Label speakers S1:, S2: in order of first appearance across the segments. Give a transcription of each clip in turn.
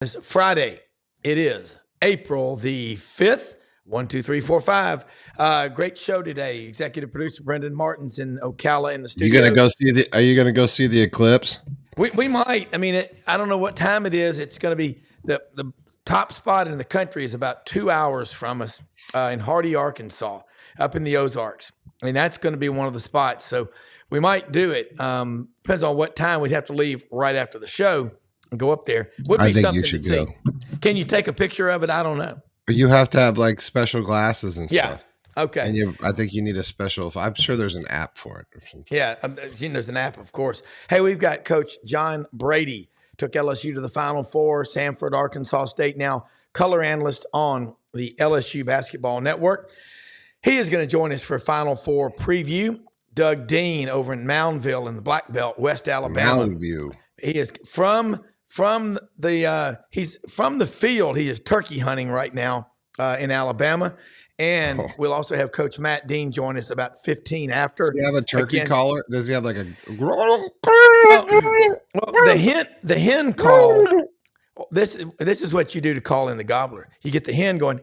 S1: It's Friday. It is April the 5th. 1, 2, 3, 4, 5. Great show today. Executive producer Brendan Martin's in Ocala in the
S2: You gonna
S1: studios.
S2: go see the? Are you gonna go see the eclipse?
S1: We might. I mean, I don't know what time it is. It's going to be the top spot in the country is about 2 hours from us in Hardy, Arkansas, up in the Ozarks. I mean, that's going to be one of the spots. So we might do it. Depends on what time. We'd have to leave right after the show and go up there. Would be
S2: I think
S1: something
S2: you
S1: to
S2: should
S1: see.
S2: go.
S1: Can you take a picture of it? I don't know.
S2: You have to have like special glasses and
S1: Yeah.
S2: stuff.
S1: Okay.
S2: And I think you need a special. I'm sure there's an app for it or something.
S1: Yeah, there's an app, of course. Hey, we've got Coach John Brady, took LSU to the Final Four, Sanford, Arkansas State, now color analyst on the LSU Basketball Network. He is going to join us for Final Four preview. Doug Dean over in Moundville in the Black Belt, West Alabama.
S2: Mountain View.
S1: He is from the field. He is turkey hunting right now in Alabama. And we'll also have Coach Matt Dean join us about 15 after.
S2: Does he have a turkey collar? Does he have like a?
S1: Well, the hen call. This is what you do to call in the gobbler. You get the hen going.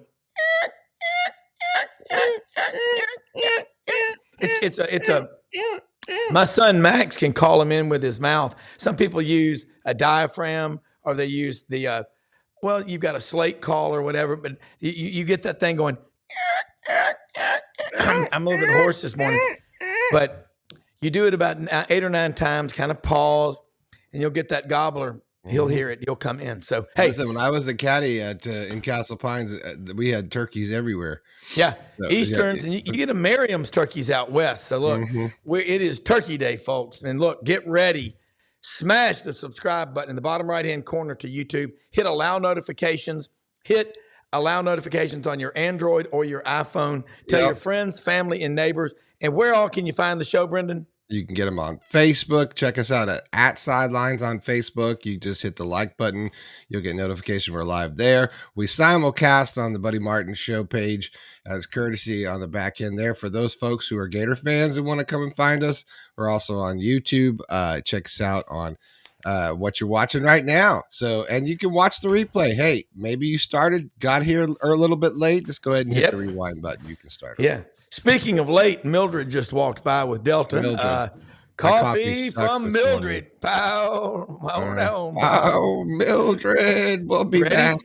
S1: It's a. My son Max can call him in with his mouth. Some people use a diaphragm or they use the. You've got a slate call or whatever, but you get that thing going. I'm a little bit hoarse this morning, but you do it about 8 or 9 times, kind of pause, and you'll get that gobbler. He'll hear it. He'll come in. So, hey.
S2: Listen, when I was a caddy in Castle Pines, we had turkeys everywhere.
S1: Yeah, so, Easterns, and you get a Merriam's turkeys out west. So, look, it is Turkey Day, folks. And look, get ready. Smash the subscribe button in the bottom right-hand corner to YouTube. Hit allow notifications. Hit allow notifications on your Android or your iPhone. Tell your friends, family, and neighbors. And where all can you find the show, Brendan?
S2: You can get them on Facebook. Check us out at Sidelines on Facebook. You just hit the like button. You'll get notification we're live there. We simulcast on the Buddy Martin Show page as courtesy on the back end there for those folks who are Gator fans and want to come and find us. We're also on YouTube. Check us out on what you're watching right now. So, and you can watch the replay. Hey, maybe you got here a little bit late. Just go ahead and hit the rewind button. You can start.
S1: Yeah. Speaking of late, Mildred just walked by with Delta. Coffee from Mildred. Pow.
S2: Oh, Mildred. We'll be back.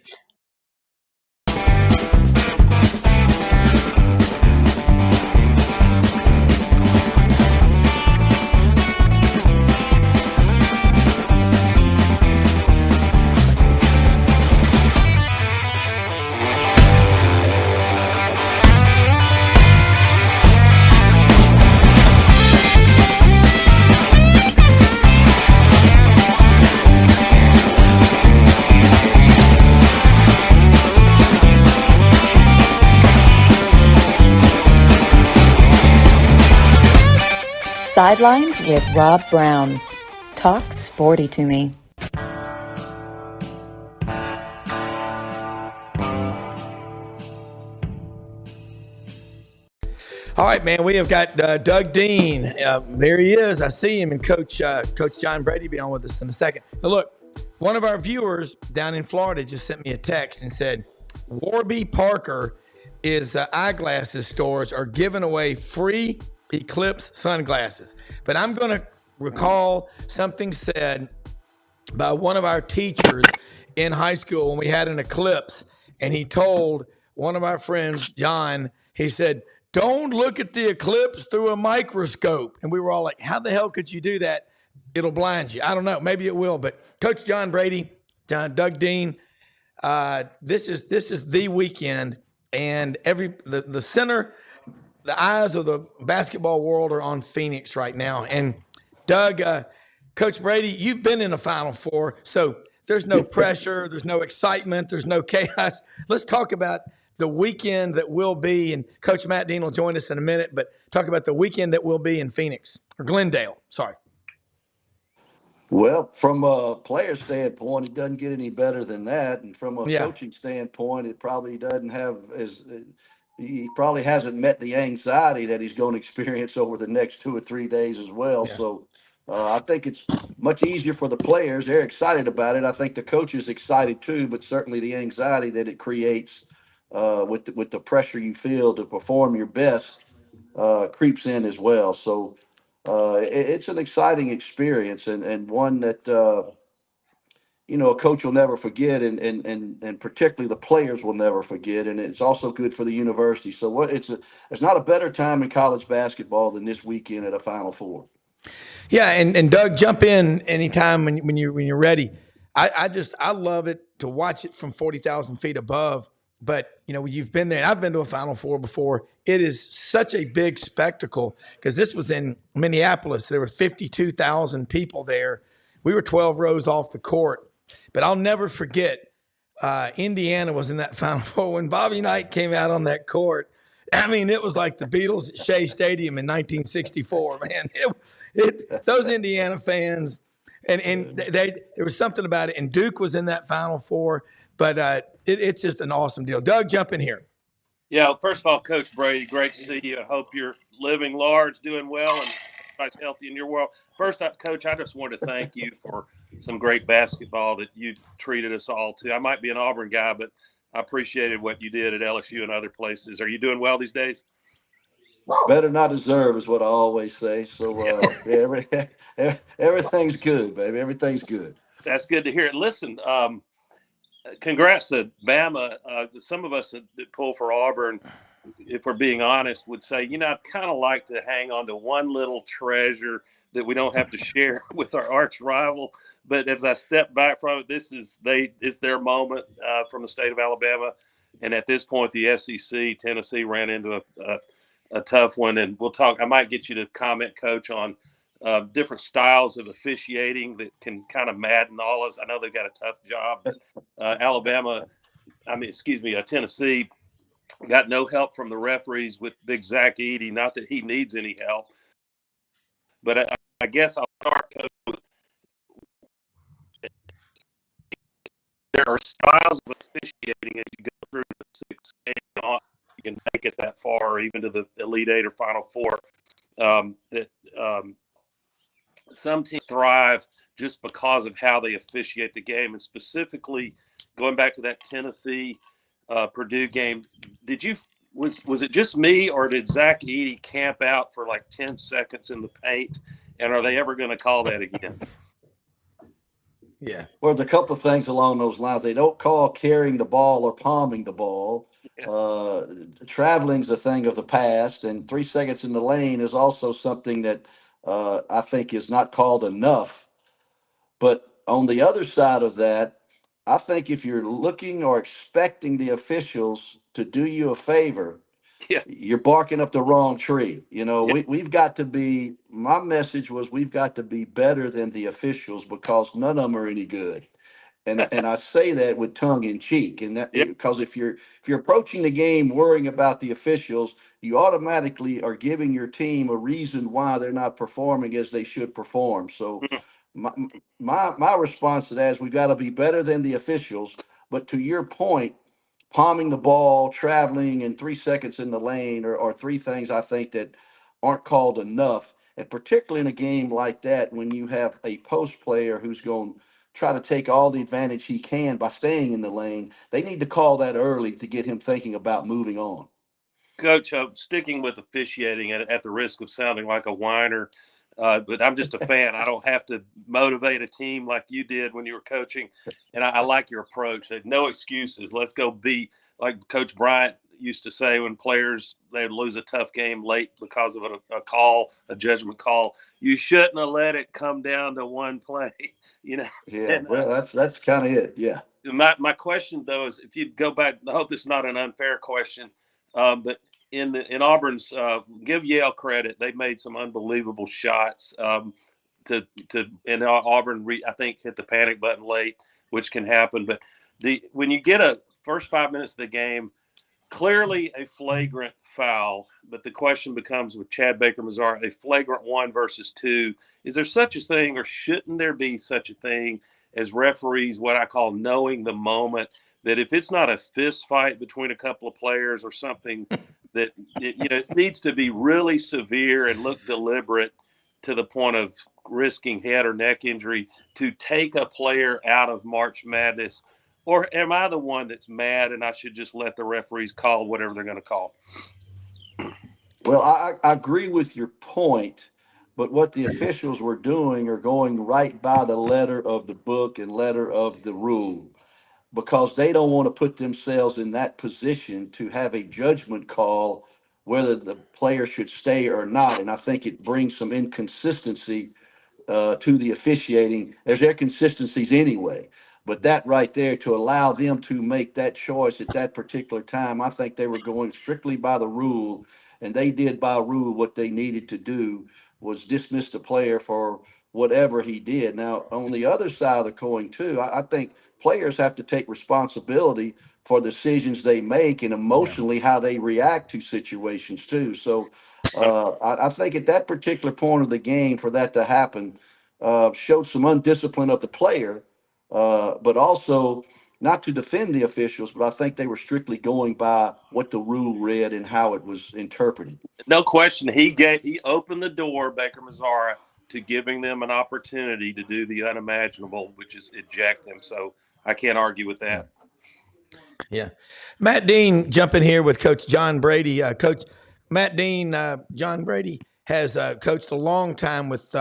S3: Sidelines with Rob Brown. Talk sporty to me.
S1: All right, man, we have got Doug Dean. There he is. I see him, and Coach John Brady be on with us in a second. Now, look, one of our viewers down in Florida just sent me a text and said, Warby Parker is eyeglasses stores are giving away free Eclipse sunglasses. But I'm going to recall something said by one of our teachers in high school when we had an eclipse, and he told one of our friends, John, he said, don't look at the eclipse through a microscope. And we were all like, how the hell could you do that? It'll blind you. I don't know. Maybe it will. But Coach John Brady, Doug Dean, this is the weekend, and the center, the eyes of the basketball world are on Phoenix right now. And Doug, Coach Brady, you've been in a Final Four, so there's no pressure, there's no excitement, there's no chaos. Let's talk about the weekend that will be, and Coach Matt Dean will join us in a minute, but talk about the weekend that will be in Phoenix, or Glendale, sorry.
S4: Well, from a player standpoint, it doesn't get any better than that. And from a coaching standpoint, it probably doesn't have he probably hasn't met the anxiety that he's going to experience over the next 2 or 3 days as well. Yeah. So I think it's much easier for the players. They're excited about it. I think the coaches excited too, but certainly the anxiety that it creates with the pressure you feel to perform your best creeps in as well. So it's an exciting experience and one that a coach will never forget, and particularly the players will never forget. And it's also good for the university. So there's not a better time in college basketball than this weekend at a Final Four.
S1: Yeah, and Doug, jump in anytime when you're ready. I love it to watch it from 40,000 feet above. But you've been there. I've been to a Final Four before. It is such a big spectacle because this was in Minneapolis. There were 52,000 people there. We were 12 rows off the court. But I'll never forget Indiana was in that Final Four when Bobby Knight came out on that court. I mean, it was like the Beatles at Shea Stadium in 1964, man. Those Indiana fans, and there was something about it. And Duke was in that Final Four, but it's just an awesome deal. Doug, jump in here.
S5: Yeah, first of all, Coach Brady, great to see you. I hope you're living large, doing well, and everybody's healthy in your world. First up, Coach, I just want to thank you for some great basketball that you treated us all to. I might be an Auburn guy, but I appreciated what you did at LSU and other places. Are you doing well these days?
S4: Better not deserve is what I always say. So everything's good, baby. Everything's good.
S5: That's good to hear it. Listen, congrats to Bama. Some of us that pull for Auburn, if we're being honest, would say, I'd kind of like to hang on to one little treasure that we don't have to share with our arch rival. But as I step back from it, it's their moment from the state of Alabama. And at this point, the SEC, Tennessee ran into a tough one. And we'll talk. I might get you to comment, Coach, on different styles of officiating that can kind of madden all of us. I know they've got a tough job. Tennessee got no help from the referees with big Zach Edey. Not that he needs any help. But I guess I'll start, Coach, with there are styles of officiating as you go through the 6 games. You can make it that far, even to the Elite Eight or Final Four. Some teams thrive just because of how they officiate the game, and specifically going back to that Tennessee Purdue game. Was it just me, or did Zach Edey camp out for like 10 seconds in the paint? And are they ever going to call that again?
S4: Yeah. Well, there's a couple of things along those lines. They don't call carrying the ball or palming the ball. Yeah. Traveling's a thing of the past, and 3 seconds in the lane is also something that I think is not called enough. But on the other side of that, I think if you're looking or expecting the officials to do you a favor, yeah, you're barking up the wrong tree. Yeah. We've got to be, my message was we've got to be better than the officials because none of them are any good. And I say that with tongue in cheek, and that, yeah, because if you're approaching the game worrying about the officials, you automatically are giving your team a reason why they're not performing as they should perform. So my response to that is we've got to be better than the officials. But to your point, palming the ball, traveling, and 3 seconds in the lane are three things I think that aren't called enough. And particularly in a game like that, when you have a post player who's going to try to take all the advantage he can by staying in the lane, they need to call that early to get him thinking about moving on.
S5: Coach, sticking with officiating at the risk of sounding like a whiner, but I'm just a fan. I don't have to motivate a team like you did when you were coaching, and I like your approach. No excuses. Let's go beat, like Coach Bryant used to say when players, they'd lose a tough game late because of a judgment call. You shouldn't have let it come down to one play.
S4: Yeah, and, well, that's kind of it. Yeah.
S5: My question though is, if you go back, I hope this is not an unfair question, but in Auburn's, give Yale credit, they made some unbelievable shots. And Auburn, I think, hit the panic button late, which can happen. But when you get a first 5 minutes of the game, clearly a flagrant foul, but the question becomes with Chad Baker-Mazara, a flagrant 1 versus 2. Is there such a thing, or shouldn't there be such a thing as referees, what I call knowing the moment, that if it's not a fist fight between a couple of players or something that it needs to be really severe and look deliberate, to the point of risking head or neck injury to take a player out of March Madness? Or am I the one that's mad and I should just let the referees call whatever they're going to call?
S4: Well, I agree with your point, but what the officials were doing are going right by the letter of the book and letter of the rule, because they don't want to put themselves in that position to have a judgment call whether the player should stay or not. And I think it brings some inconsistency to the officiating. There's inconsistencies anyway, but that right there, to allow them to make that choice at that particular time, I think they were going strictly by the rule, and they did by rule what they needed to do, was dismiss the player for whatever he did. Now, on the other side of the coin too, I think players have to take responsibility for decisions they make and emotionally how they react to situations too. So I think at that particular point of the game, for that to happen, showed some undiscipline of the player, but also not to defend the officials, but I think they were strictly going by what the rule read and how it was interpreted.
S5: No question. He opened the door, Baker Mazzara, to giving them an opportunity to do the unimaginable, which is eject him. So I can't argue with that.
S1: Yeah. Matt Dean jumping here with Coach John Brady. Coach Matt Dean, John Brady has coached a long time with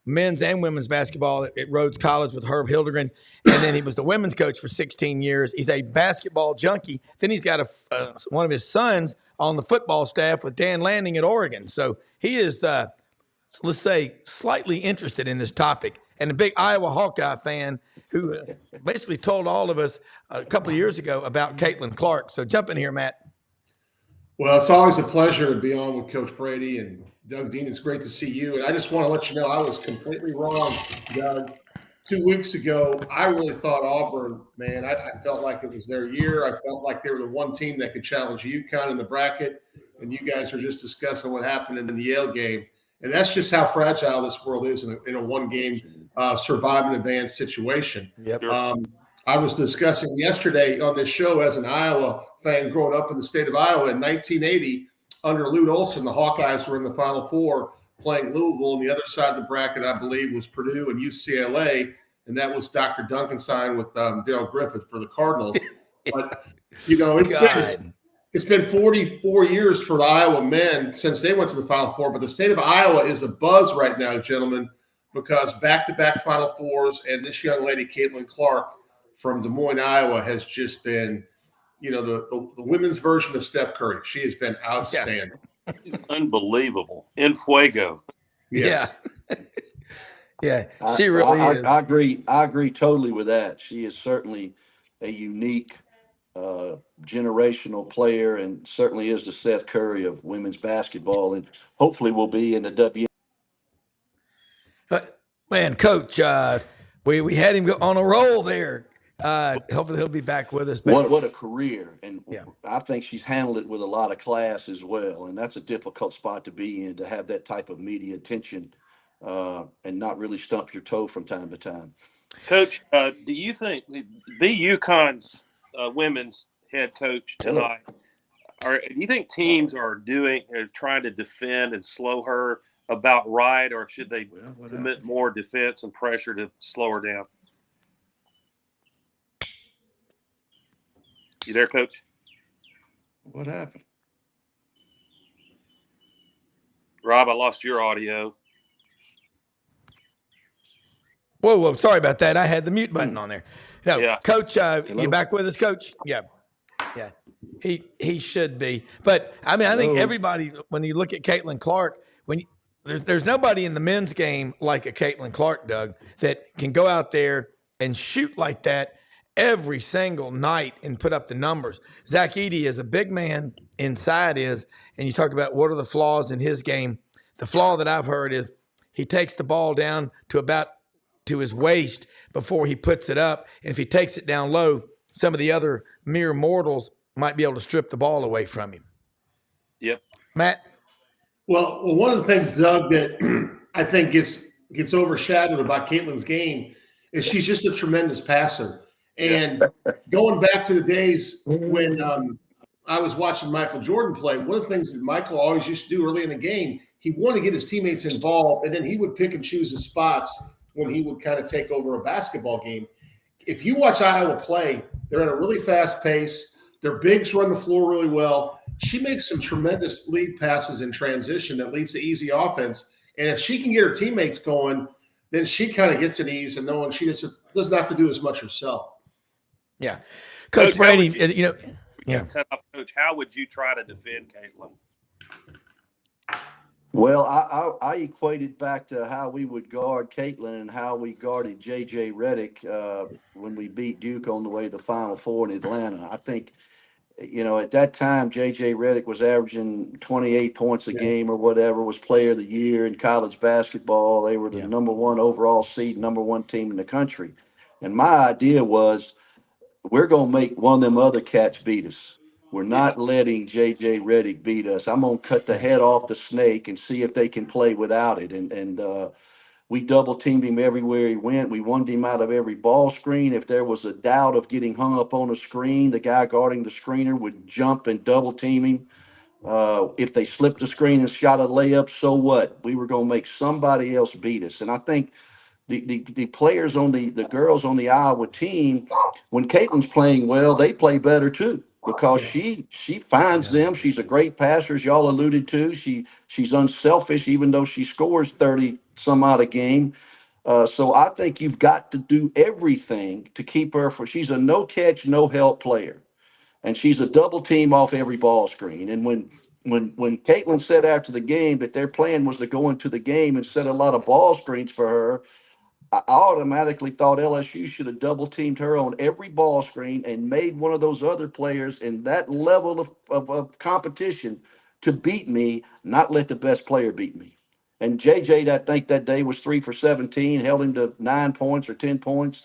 S1: men's and women's basketball at Rhodes College with Herb Hildegren. And then he was the women's coach for 16 years. He's a basketball junkie. Then he's got one of his sons on the football staff with Dan Lanning at Oregon. So he is, let's say, slightly interested in this topic, and a big Iowa Hawkeye fan who basically told all of us a couple of years ago about Caitlin Clark. So jump in here, Matt.
S6: Well, it's always a pleasure to be on with Coach Brady and Doug Dean. It's great to see you. And I just want to let you know I was completely wrong, Doug. 2 weeks ago, I really thought Auburn, man, I felt like it was their year. I felt like they were the one team that could challenge UConn in the bracket. And you guys were just discussing what happened in the Yale game. And that's just how fragile this world is in a one-game survive and advance situation.
S1: Yep.
S6: I was discussing yesterday on this show as an Iowa fan growing up in the state of Iowa in 1980, under Lute Olson, the Hawkeyes were in the Final Four playing Louisville. And the other side of the bracket, I believe, was Purdue and UCLA. And that was Dr. Duncanstein with Dale Griffith for the Cardinals. But, you know, it's been 44 years for the Iowa men since they went to the Final Four. But the state of Iowa is a buzz right now, gentlemen, because back-to-back Final Fours, and this young lady, Caitlin Clark from Des Moines, Iowa, has just been, you know, the women's version of Steph Curry. She has been outstanding.
S5: Yeah. She's unbelievable. En fuego.
S6: Yes.
S1: Yeah, she really is.
S4: I agree totally with that. She is certainly a unique generational player, and certainly is the Seth Curry of women's basketball, and hopefully will be in the W.
S1: Man, Coach, we had him go on a roll there. Hopefully he'll be back with us.
S4: What a career. And
S1: yeah.
S4: I think she's handled it with a lot of class as well. And that's a difficult spot to be in, to have that type of media attention and not really stump your toe from time to time.
S5: Coach, do you think UConn's women's head coach tonight, do you think teams are trying to defend and slow her about right, or should they commit more defense and pressure to slow her down? You there, Coach?
S4: What happened?
S5: Rob, I lost your audio.
S1: Whoa, sorry about that. I had the mute button on there. No,
S5: Yeah.
S1: Coach, you back with us, Coach? Yeah. He should be. But I mean, I think everybody, when you look at Caitlin Clark, there's nobody in the men's game like a Caitlin Clark, Doug, that can go out there and shoot like that every single night and put up the numbers. Zach Edey is a big man inside and you talk about what are the flaws in his game. The flaw that I've heard is he takes the ball down to his waist before he puts it up. And if he takes it down low, some of the other mere mortals might be able to strip the ball away from him.
S5: Yep.
S1: Matt?
S6: Well, one of the things, Doug, that I think gets overshadowed about Caitlin's game is she's just a tremendous passer. And going back to the days when I was watching Michael Jordan play, one of the things that Michael always used to do early in the game, he wanted to get his teammates involved, and then he would pick and choose his spots when he would kind of take over a basketball game. If you watch Iowa play, they're at a really fast pace. Their bigs run the floor really well. She makes some tremendous lead passes in transition that leads to easy offense. And if she can get her teammates going, then she kind of gets at ease and knowing she doesn't have to do as much herself.
S1: Yeah. Coach Brady, yeah.
S5: Cut off, Coach. How would you try to defend Caitlin?
S4: Well, I equate it back to how we would guard Caitlin and how we guarded J.J. Redick when we beat Duke on the way to the Final Four in Atlanta. I think, at that time, J.J. Redick was averaging 28 points a game or whatever, was player of the year in college basketball. They were the number one overall seed, number one team in the country. And my idea was, we're going to make one of them other cats beat us. We're not letting J.J. Redick beat us. I'm going to cut the head off the snake and see if they can play without it. And we double teamed him everywhere he went. We won him out of every ball screen. If there was a doubt of getting hung up on a screen, the guy guarding the screener would jump and double team him. If they slipped the screen and shot a layup, so what? We were going to make somebody else beat us. And I think the players the girls on the Iowa team, when Caitlin's playing well, they play better too, because she finds them. She's a great passer, as y'all alluded to. She's unselfish, even though she scores 30 some odd a game. So I think you've got to do everything to keep her she's a no catch, no help player. And she's a double team off every ball screen. And when Caitlin said after the game that their plan was to go into the game and set a lot of ball screens for her, I automatically thought LSU should have double teamed her on every ball screen and made one of those other players in that level of competition to beat me, not let the best player beat me. And JJ, I think that day was 3 for 17, held him to 9 points or 10 points,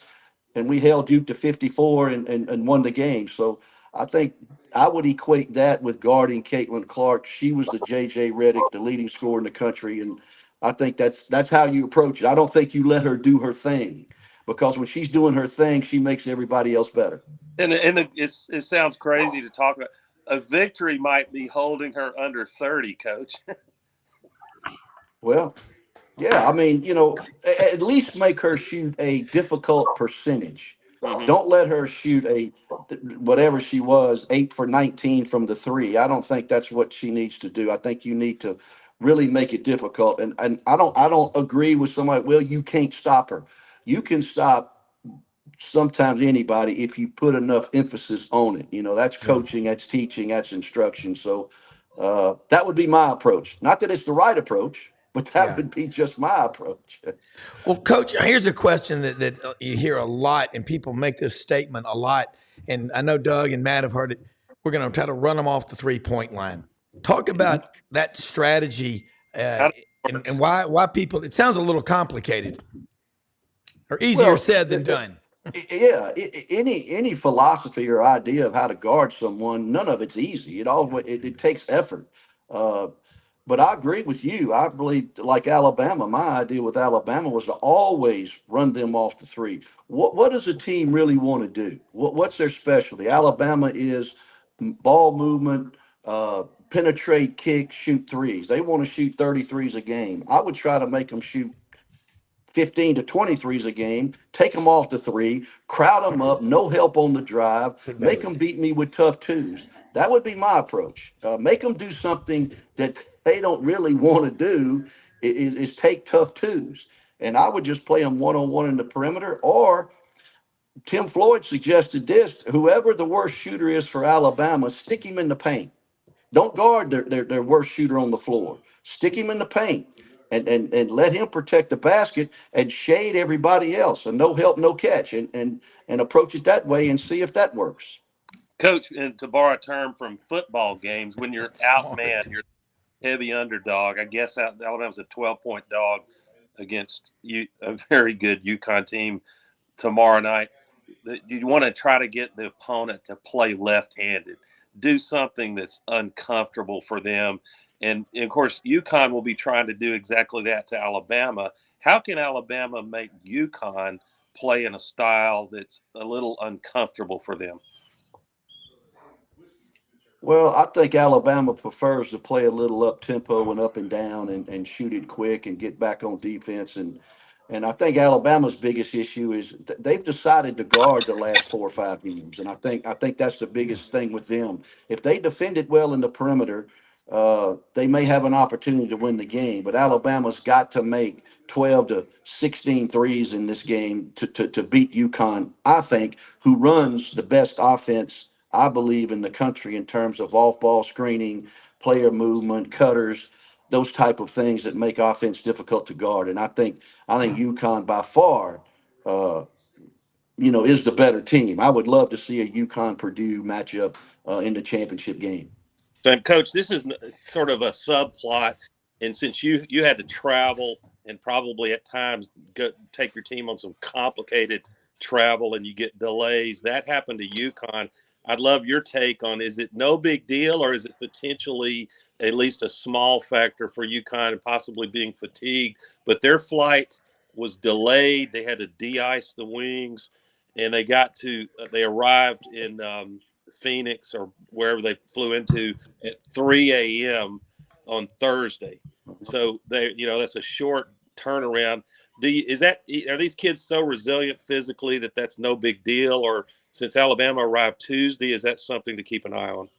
S4: and we held Duke to 54 and won the game. So I think I would equate that with guarding Caitlin Clark. She was the JJ Redick, the leading scorer in the country, and I think that's how you approach it. I don't think you let her do her thing, because when she's doing her thing, she makes everybody else better.
S5: And it sounds crazy to talk about. A victory might be holding her under 30, Coach.
S4: Well, yeah, I mean, at least make her shoot a difficult percentage.
S5: Mm-hmm.
S4: Don't let her shoot whatever she was, 8 for 19 from the three. I don't think that's what she needs to do. I think you need to really make it difficult. And I don't agree with somebody, well, you can't stop her. You can stop sometimes anybody if you put enough emphasis on it. That's coaching, that's teaching, that's instruction. So that would be my approach. Not that it's the right approach, but that would be just my approach.
S1: Well, Coach, here's a question that you hear a lot, and people make this statement a lot. And I know Doug and Matt have heard it. We're going to try to run them off the 3-point line. Talk about that strategy and why people. It sounds a little complicated, or easier said than done.
S4: Yeah, any philosophy or idea of how to guard someone, none of it's easy. It takes effort. But I agree with you. I believe, like Alabama, my idea with Alabama was to always run them off the three. What does a team really want to do? What's their specialty? Alabama is ball movement, penetrate, kick, shoot threes. They want to shoot 33s a game. I would try to make them shoot 15 to 23s a game, take them off the three, crowd them up, no help on the drive, make them beat me with tough twos. That would be my approach. Make them do something that they don't really want to do, is take tough twos. And I would just play them one-on-one in the perimeter. Or Tim Floyd suggested this, whoever the worst shooter is for Alabama, stick him in the paint. Don't guard their worst shooter on the floor. Stick him in the paint. And let him protect the basket and shade everybody else, and no help, no catch, and approach it that way and see if that works.
S5: Coach, and to borrow a term from football games, when you're outmanned, you're heavy underdog. I guess Alabama's a 12-point dog against a very good UConn team tomorrow night. You want to try to get the opponent to play left-handed, do something that's uncomfortable for them. And of course, UConn will be trying to do exactly that to Alabama. How can Alabama make UConn play in a style that's a little uncomfortable for them?
S4: Well, I think Alabama prefers to play a little up tempo and up and down and shoot it quick and get back on defense. And I think Alabama's biggest issue is they've decided to guard the last 4 or 5 games. And I think that's the biggest thing with them. If they defend it well in the perimeter, they may have an opportunity to win the game. But Alabama's got to make 12 to 16 threes in this game to beat UConn, I think, who runs the best offense I believe in the country in terms of off-ball screening, player movement, cutters, those type of things that make offense difficult to guard. And I think UConn by far, uh, is the better team. I would love to see a UConn Purdue matchup in the championship game.
S5: So, Coach, this is sort of a subplot, and since you had to travel and probably at times take your team on some complicated travel, and you get delays, that happened to UConn. I'd love your take on, is it no big deal, or is it potentially at least a small factor for UConn and possibly being fatigued? But their flight was delayed. They had to de-ice the wings, and they arrived in Phoenix or wherever they flew into at 3 a.m. on Thursday. So that's a short turnaround. Are these kids so resilient physically that that's no big deal, or since Alabama arrived Tuesday, is that something to keep an eye on?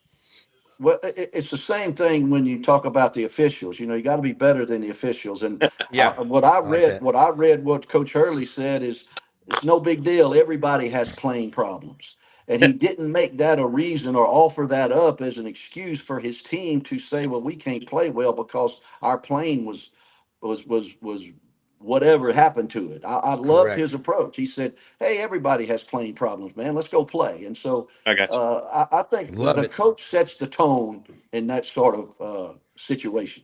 S4: Well, it's the same thing when you talk about the officials. You got to be better than the officials. And
S1: Yeah,
S4: what I
S1: like
S4: read,
S1: that.
S4: what Coach Hurley said is, it's no big deal. Everybody has plane problems, and he didn't make that a reason or offer that up as an excuse for his team to say, "Well, we can't play well because our plane was whatever happened to it." I loved his
S1: Correct.
S4: approach. He said, "Hey, everybody has plane problems, man. Let's go play." And so
S5: I got you.
S4: I think
S1: Love
S4: the
S1: it.
S4: coach sets the tone in that sort of situation.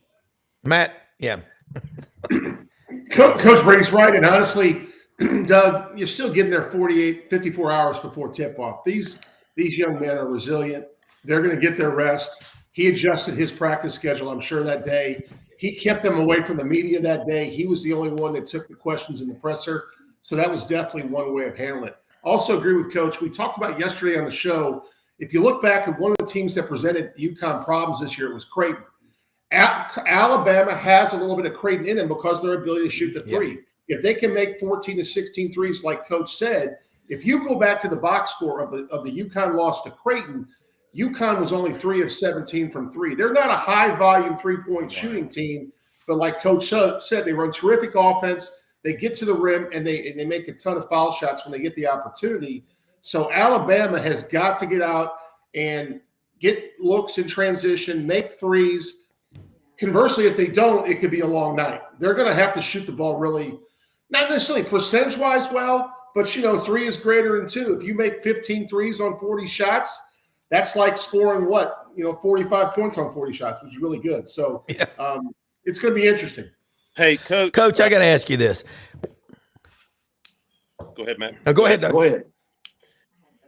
S1: Matt, yeah.
S6: Coach Brady's right. And honestly, Doug, you're still getting there 48, 54 hours before tip off. These young men are resilient. They're going to get their rest. He adjusted his practice schedule, I'm sure, that day. He kept them away from the media that day. He was the only one that took the questions in the presser. So that was definitely one way of handling it. Also agree with Coach. We talked about yesterday on the show. If you look back at one of the teams that presented UConn problems this year, it was Creighton. Alabama has a little bit of Creighton in them because of their ability to shoot the three. If they can make 14 to 16 threes, like Coach said, if you go back to the box score of the UConn loss to Creighton, UConn was only 3 of 17 from three. They're not a high-volume three-point shooting team, but like Coach said, they run terrific offense. They get to the rim, and they make a ton of foul shots when they get the opportunity. So Alabama has got to get out and get looks in transition, make threes. Conversely, if they don't, it could be a long night. They're going to have to shoot the ball really, not necessarily percentage-wise well, but, 3 is greater than 2. If you make 15 threes on 40 shots, that's like scoring 45 points on 40 shots, which is really good. So it's going to be interesting.
S5: Hey, Coach.
S1: Coach, I got to ask you this.
S5: Go ahead, Matt.
S1: No, go ahead, Doug.
S4: Go ahead.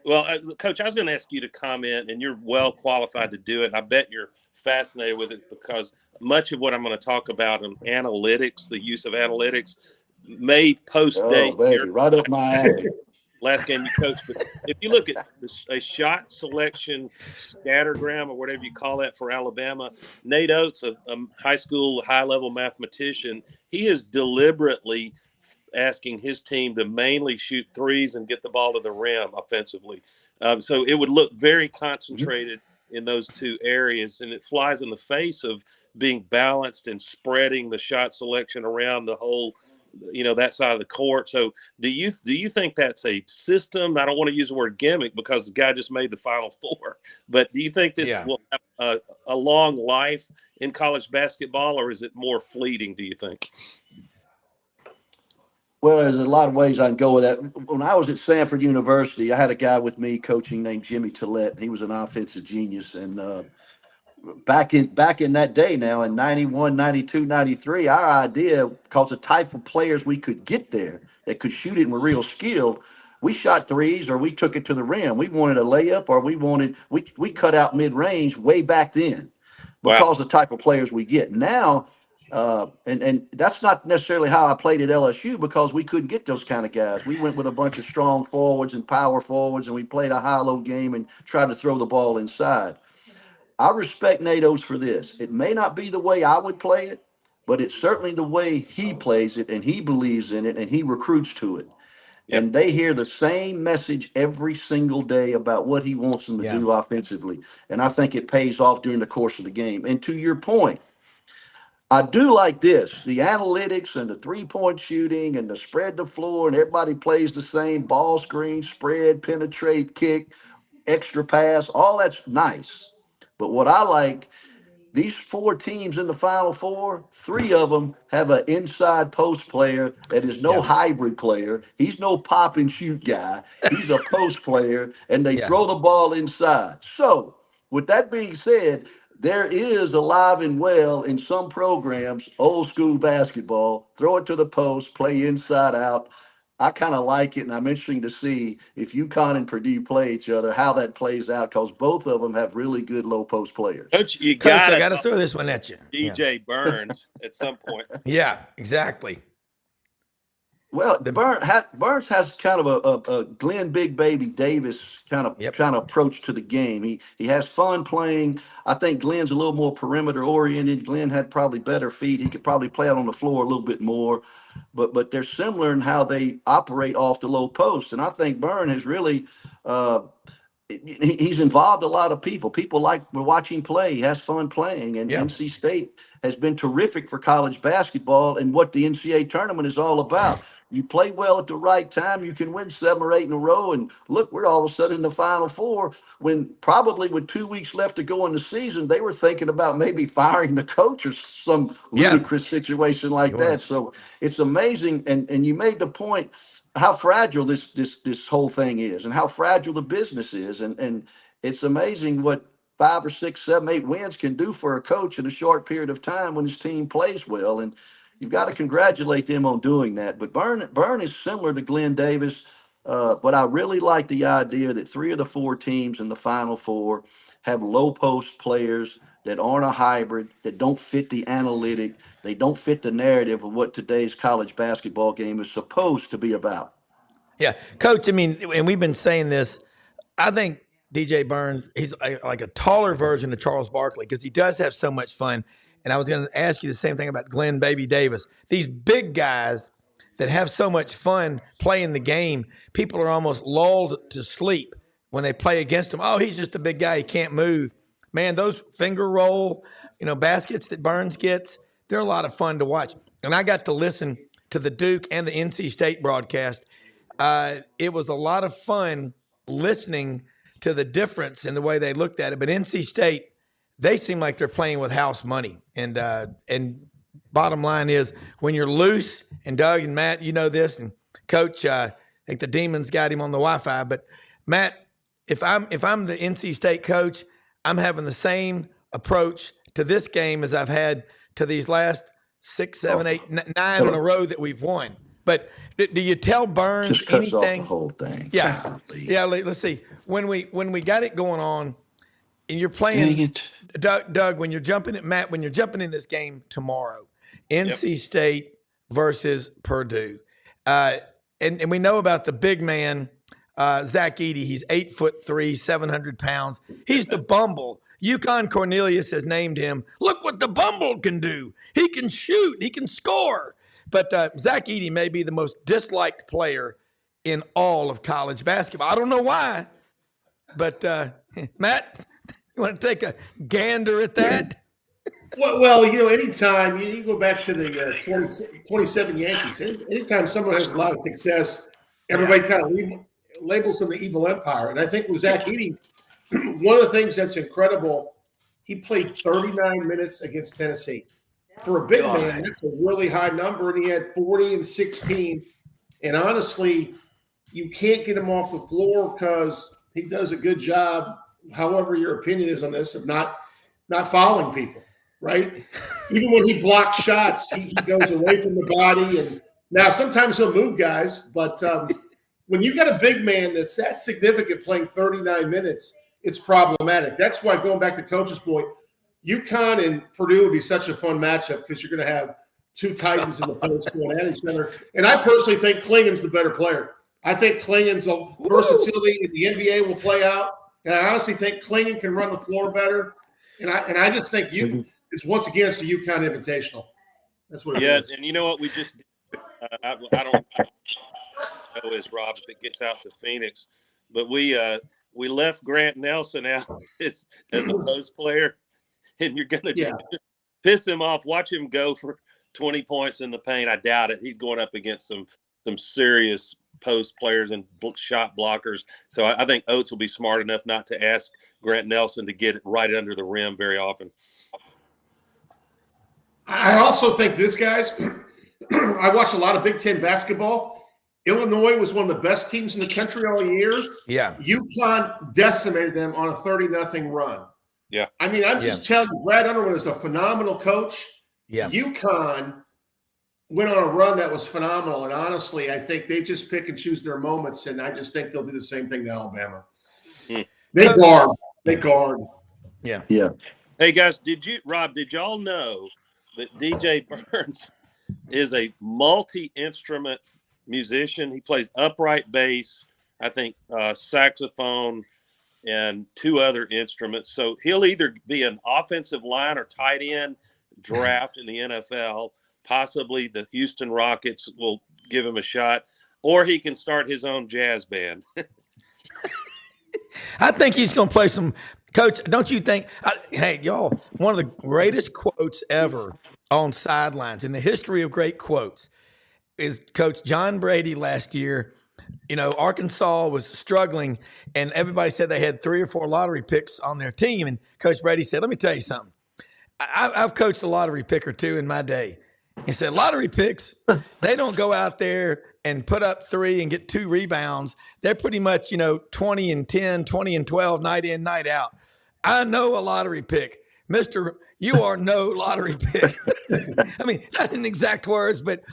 S5: Well, Coach, I was going to ask you to comment, and you're well qualified to do it. And I bet you're fascinated with it because much of what I'm going to talk about in analytics, the use of analytics, may post-date.
S4: Oh, baby, right up my alley.
S5: Last game you coached. But if you look at a shot selection scattergram or whatever you call that for Alabama, Nate Oates, a high school high-level mathematician, he is deliberately asking his team to mainly shoot threes and get the ball to the rim offensively. So it would look very concentrated in those two areas, and it flies in the face of being balanced and spreading the shot selection around the whole, that side of the court. So do you think that's a system? I don't want to use the word gimmick because the guy just made the Final Four, but do you think this will have a long life in college basketball, or is it more fleeting, do you think?
S4: Well, there's a lot of ways I can go with that. When I was at Stanford University, I had a guy with me coaching named Jimmy Tillett. He was an offensive genius. And back in that day now, in 91, 92, 93, our idea, because the type of players we could get there that could shoot it with real skill, we shot threes or we took it to the rim. We wanted a layup or we cut out mid-range way back then because the type of players we get. Now, and that's not necessarily how I played at LSU because we couldn't get those kind of guys. We went with a bunch of strong forwards and power forwards, and we played a high-low game and tried to throw the ball inside. I respect Natos for this. It may not be the way I would play it, but it's certainly the way he plays it, and he believes in it, and he recruits to it.
S5: Yep.
S4: And they hear the same message every single day about what he wants them to
S1: Yeah.
S4: do offensively. And I think it pays off during the course of the game. And to your point, I do like this, the analytics and the 3-point shooting and the spread the floor, and everybody plays the same ball screen, spread, penetrate, kick, extra pass. All that's nice. But what I like, these 4 teams in the Final Four, 3 of them have an inside post player that is no
S1: Yeah.
S4: hybrid player. He's no pop and shoot guy. He's a post player, and they
S1: Yeah.
S4: throw the ball inside. So, with that being said, there is alive and well in some programs, old school basketball, throw it to the post, play inside out. I kind of like it, and I'm interested to see if UConn and Purdue play each other, how that plays out, because both of them have really good low post players.
S5: Coach, you
S1: Coach,
S5: got
S1: I got to throw this one at you.
S5: DJ Burns at some point.
S1: Yeah, exactly.
S4: Well, Burns has kind of a Glenn Big Baby Davis kind of approach to the game. He has fun playing. I think Glenn's a little more perimeter oriented. Glenn had probably better feet. He could probably play out on the floor a little bit more, but they're similar in how they operate off the low post. And I think Burn has really he's involved a lot of people. People like watching play. He has fun playing, and NC State has been terrific for college basketball and what the NCAA tournament is all about. You play well at the right time, you can win 7 or 8 in a row. And look, we're all of a sudden in the Final Four when probably with 2 weeks left to go in the season, they were thinking about maybe firing the coach or some ludicrous situation like that. So it's amazing. And you made the point how fragile this whole thing is and how fragile the business is. And it's amazing what 5 or 6, 7, 8 wins can do for a coach in a short period of time when his team plays well. And you've got to congratulate them on doing that. But Burn is similar to Glenn Davis. But I really like the idea that 3 of the 4 teams in the Final Four have low post players that aren't a hybrid, that don't fit the analytic, they don't fit the narrative of what today's college basketball game is supposed to be about.
S1: Yeah, Coach, I mean, and we've been saying this, I think DJ Burns, he's like a taller version of Charles Barkley because he does have so much fun. And I was going to ask you the same thing about Glenn Baby Davis. These big guys that have so much fun playing the game, people are almost lulled to sleep when they play against him. Oh, he's just a big guy. He can't move. Man, those finger roll, baskets that Burns gets, they're a lot of fun to watch. And I got to listen to the Duke and the NC State broadcast. It was a lot of fun listening to the difference in the way they looked at it. But NC State, they seem like they're playing with house money. And bottom line is, when you're loose, and Doug and Matt, you know this, and Coach, I think the Demons got him on the Wi-Fi. But Matt, if I'm the NC State coach, I'm having the same approach to this game as I've had to these last 6, 7, 8, 9 in a row that we've won. But do you tell Burns
S4: just cuts
S1: anything?
S4: off the whole thing.
S1: Yeah,
S4: Golly.
S1: yeah. Let's see. When we got it going on, and you're playing, Doug, when you're jumping in this game tomorrow, NC State versus Purdue, and we know about the big man, Zach Edey. He's 8'3", 700 pounds. He's the Bumble. UConn Cornelius has named him. Look what the Bumble can do. He can shoot. He can score. But Zach Edey may be the most disliked player in all of college basketball. I don't know why, but Matt, you want to take a gander at that?
S6: Well, anytime you go back to the 27 Yankees, anytime someone has a lot of success, everybody kind of labels them the evil empire. And I think with Zach Edey, one of the things that's incredible, he played 39 minutes against Tennessee. For a big man, that's a really high number, and he had 40 and 16. And honestly, you can't get him off the floor because he does a good job, however your opinion is on this, of not fouling people, right? Even when he blocks shots, he goes away from the body. And now sometimes he'll move guys, but when you got a big man that's that significant playing 39 minutes, it's problematic. That's why, going back to Coach's point, UConn and Purdue would be such a fun matchup because you're going to have 2 Titans in the post going at each other. And I personally think Klingen's the better player. I think Klingen's versatility in the NBA will play out. And I honestly think Klingen can run the floor better. And I just think it's once again it's the UConn Invitational. That's what it is.
S5: And you know what we just I don't know is Rob if it gets out to Phoenix, but we left Grant Nelson out as a post player, and you're gonna just piss him off. Watch him go for 20 points in the paint. I doubt it. He's going up against some serious post players and shot blockers. So I think Oates will be smart enough not to ask Grant Nelson to get it right under the rim very often.
S6: I also think this, guys, I watched a lot of Big Ten basketball. Illinois was one of the best teams in the country all year.
S1: Yeah.
S6: UConn decimated them on a 30-0 run.
S5: Yeah.
S6: I mean, I'm just telling you, Brad Underwood is a phenomenal coach.
S1: Yeah.
S6: UConn went on a run that was phenomenal. And honestly, I think they just pick and choose their moments. And I just think they'll do the same thing to Alabama. They guard.
S1: Yeah.
S4: Yeah.
S5: Hey guys, did y'all know that DJ Burns is a multi-instrument musician? He plays upright bass, I think saxophone, and 2 other instruments. So he'll either be an offensive line or tight end draft in the NFL. Possibly the Houston Rockets will give him a shot, or he can start his own jazz band.
S1: I think he's going to play some. Coach, don't you think? Hey, y'all, one of the greatest quotes ever on sidelines in the history of great quotes is Coach John Brady last year. You know, Arkansas was struggling, and everybody said they had 3 or 4 lottery picks on their team. And Coach Brady said, let me tell you something. I've coached a lottery pick or 2 in my day. He said, lottery picks, they don't go out there and put up 3 and get 2 rebounds. They're pretty much, 20 and 10, 20 and 12, night in, night out. I know a lottery pick. Mister, you are no lottery pick. I mean, not in exact words, but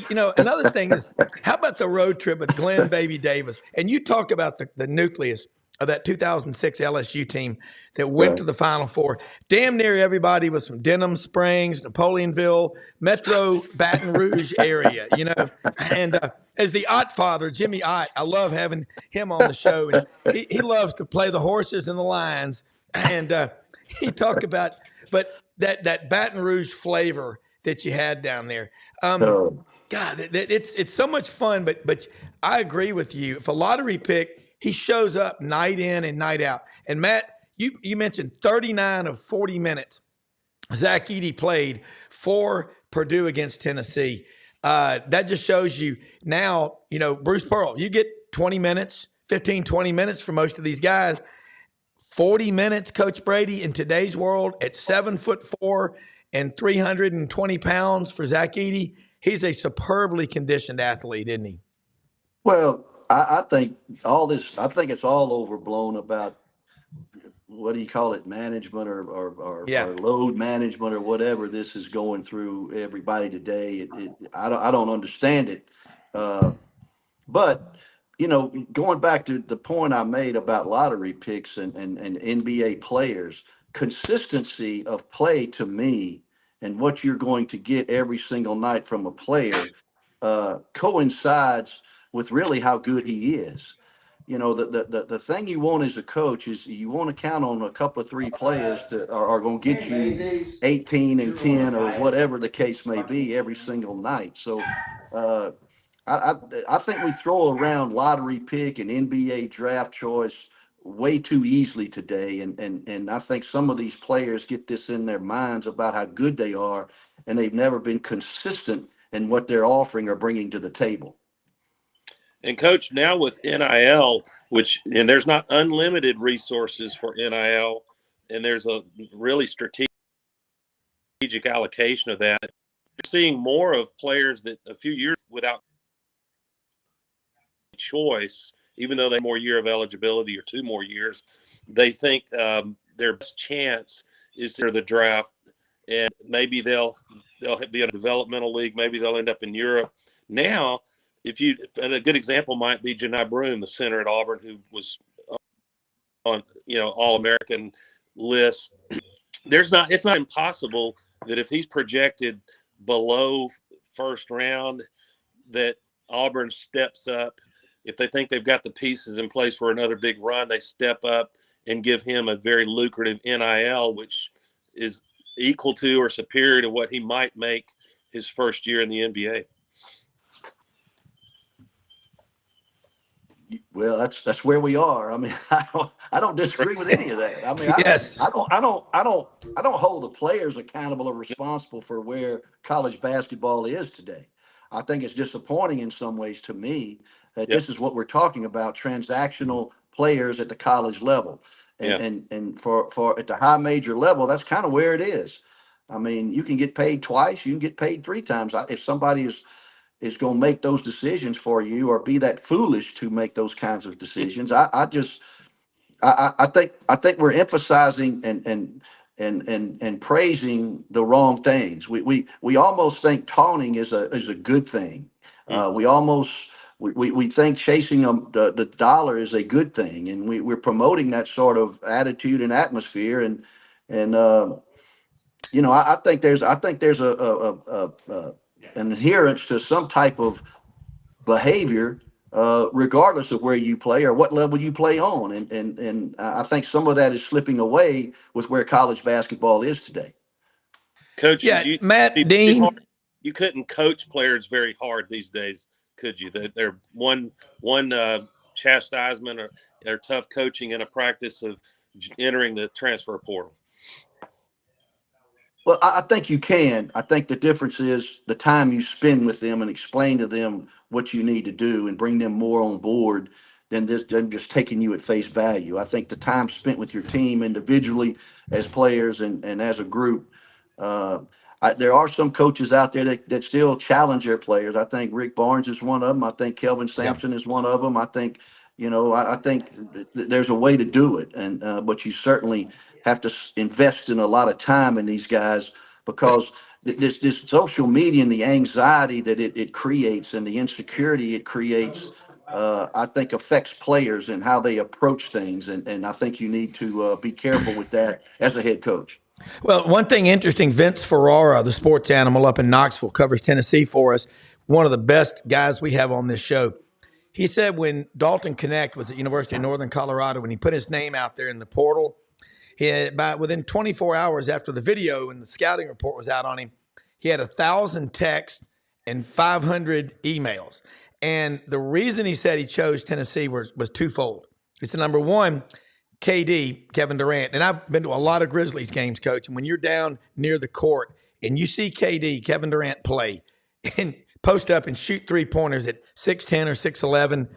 S1: another thing is, how about the road trip with Glenn Baby Davis? And you talk about the nucleus of that 2006 LSU team that went to the Final Four. Damn near everybody was from Denham Springs, Napoleonville, Metro Baton Rouge area, And as the Ott father, Jimmy Ott, I love having him on the show. And he loves to play the horses and the lions. And he talked about, but that Baton Rouge flavor that you had down there. God, it's so much fun. But I agree with you. If a lottery pick, he shows up night in and night out. And Matt, you mentioned 39 of 40 minutes Zach Edey played for Purdue against Tennessee. That just shows you now, Bruce Pearl, you get 20 minutes, 15, 20 minutes for most of these guys. 40 minutes, Coach Brady, in today's world at 7'4" and 320 pounds for Zach Edey. He's a superbly conditioned athlete, isn't he?
S4: Well, I think it's all overblown about what do you call it, management or load management or whatever this is going through everybody today. I don't understand it. But, going back to the point I made about lottery picks and NBA players, consistency of play to me and what you're going to get every single night from a player coincides with really how good he is. The thing you want as a coach is you want to count on a couple of 3 players that are going to get you 18 and 10 or whatever the case may be every single night. So I think we throw around lottery pick and NBA draft choice way too easily today. And I think some of these players get this in their minds about how good they are, and they've never been consistent in what they're offering or bringing to the table.
S5: And Coach, now with NIL, and there's not unlimited resources for NIL, and there's a really strategic allocation of that. You're seeing more of players that a few years without choice, even though they have more year of eligibility or 2 more years, they think their best chance is to the draft, and maybe they'll be in a developmental league. Maybe they'll end up in Europe. Now, and a good example might be Janai Broome, the center at Auburn, who was on, All-American list. It's not impossible that if he's projected below first round, that Auburn steps up. If they think they've got the pieces in place for another big run, they step up and give him a very lucrative NIL, which is equal to or superior to what he might make his first year in the NBA.
S4: Well, that's where we are. I mean, I don't disagree with any of that. I mean,
S1: Yes.
S4: I don't hold the players accountable or responsible for where college basketball is today. I think it's disappointing in some ways to me that
S5: Yep.
S4: this is what we're talking about: transactional players at the college level,
S5: Yeah.
S4: and for at the high major level, that's kind of where it is. I mean, you can get paid twice, you can get paid three times. If somebody is going to make those decisions for you or be that foolish to make those kinds of decisions. I think we're emphasizing and praising the wrong things. We almost think taunting is a good thing. We think chasing the dollar is a good thing, and we're promoting that sort of attitude and atmosphere. And I think there's an adherence to some type of behavior, regardless of where you play or what level you play on. And I think some of that is slipping away with where college basketball is today.
S5: Coach,
S1: Yeah, Matt, Dean.
S5: You couldn't coach players very hard these days, could you? They're one chastisement or tough coaching in a practice of entering the transfer portal.
S4: Well, I think you can. I think the difference is the time you spend with them and explain to them what you need to do and bring them more on board than them just taking you at face value. I think the time spent with your team individually as players and as a group. Uh, there are some coaches out there that still challenge their players. I think Rick Barnes is one of them. I think Kelvin Sampson is one of them. I think, I think there's a way to do it. But you certainly have to invest in a lot of time in these guys, because this social media and the anxiety that it creates and the insecurity it creates, I think affects players and how they approach things. And I think you need to be careful with that as a head coach.
S1: Well, one thing interesting, Vince Ferrara, the sports animal up in Knoxville, covers Tennessee for us, one of the best guys we have on this show. He said when Dalton Knecht was at University of Northern Colorado, when he put his name out there in the portal, within 24 hours after the video and the scouting report was out on him, he had 1,000 texts and 500 emails. And the reason he said he chose Tennessee was twofold. He said, number one, KD, Kevin Durant, and I've been to a lot of Grizzlies games, Coach, and when you're down near the court and you see KD, Kevin Durant, play and post up and shoot three-pointers at 6'10 or 6'11,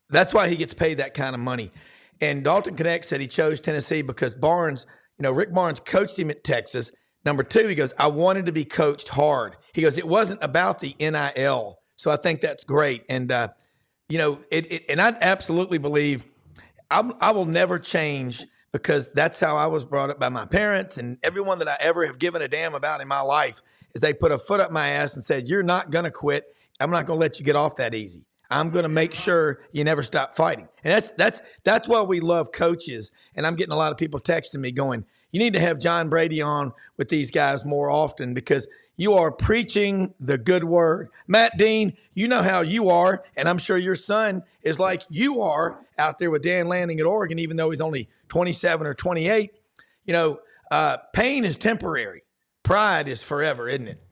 S1: that's why he gets paid that kind of money. And Dalton Knecht said he chose Tennessee because Barnes, Rick Barnes coached him at Texas. Number two, he goes, I wanted to be coached hard. He goes, it wasn't about the NIL. So I think that's great. And, and I absolutely believe I will never change, because that's how I was brought up by my parents and everyone that I ever have given a damn about in my life, is they put a foot up my ass and said, you're not going to quit. I'm not going to let you get off that easy. I'm going to make sure you never stop fighting. And that's why we love coaches. And I'm getting a lot of people texting me going, you need to have John Brady on with these guys more often, because you are preaching the good word. Matt Dean, you know how you are, and I'm sure your son is like you are out there with Dan Lanning at Oregon, even though he's only 27 or 28. Pain is temporary. Pride is forever, isn't it?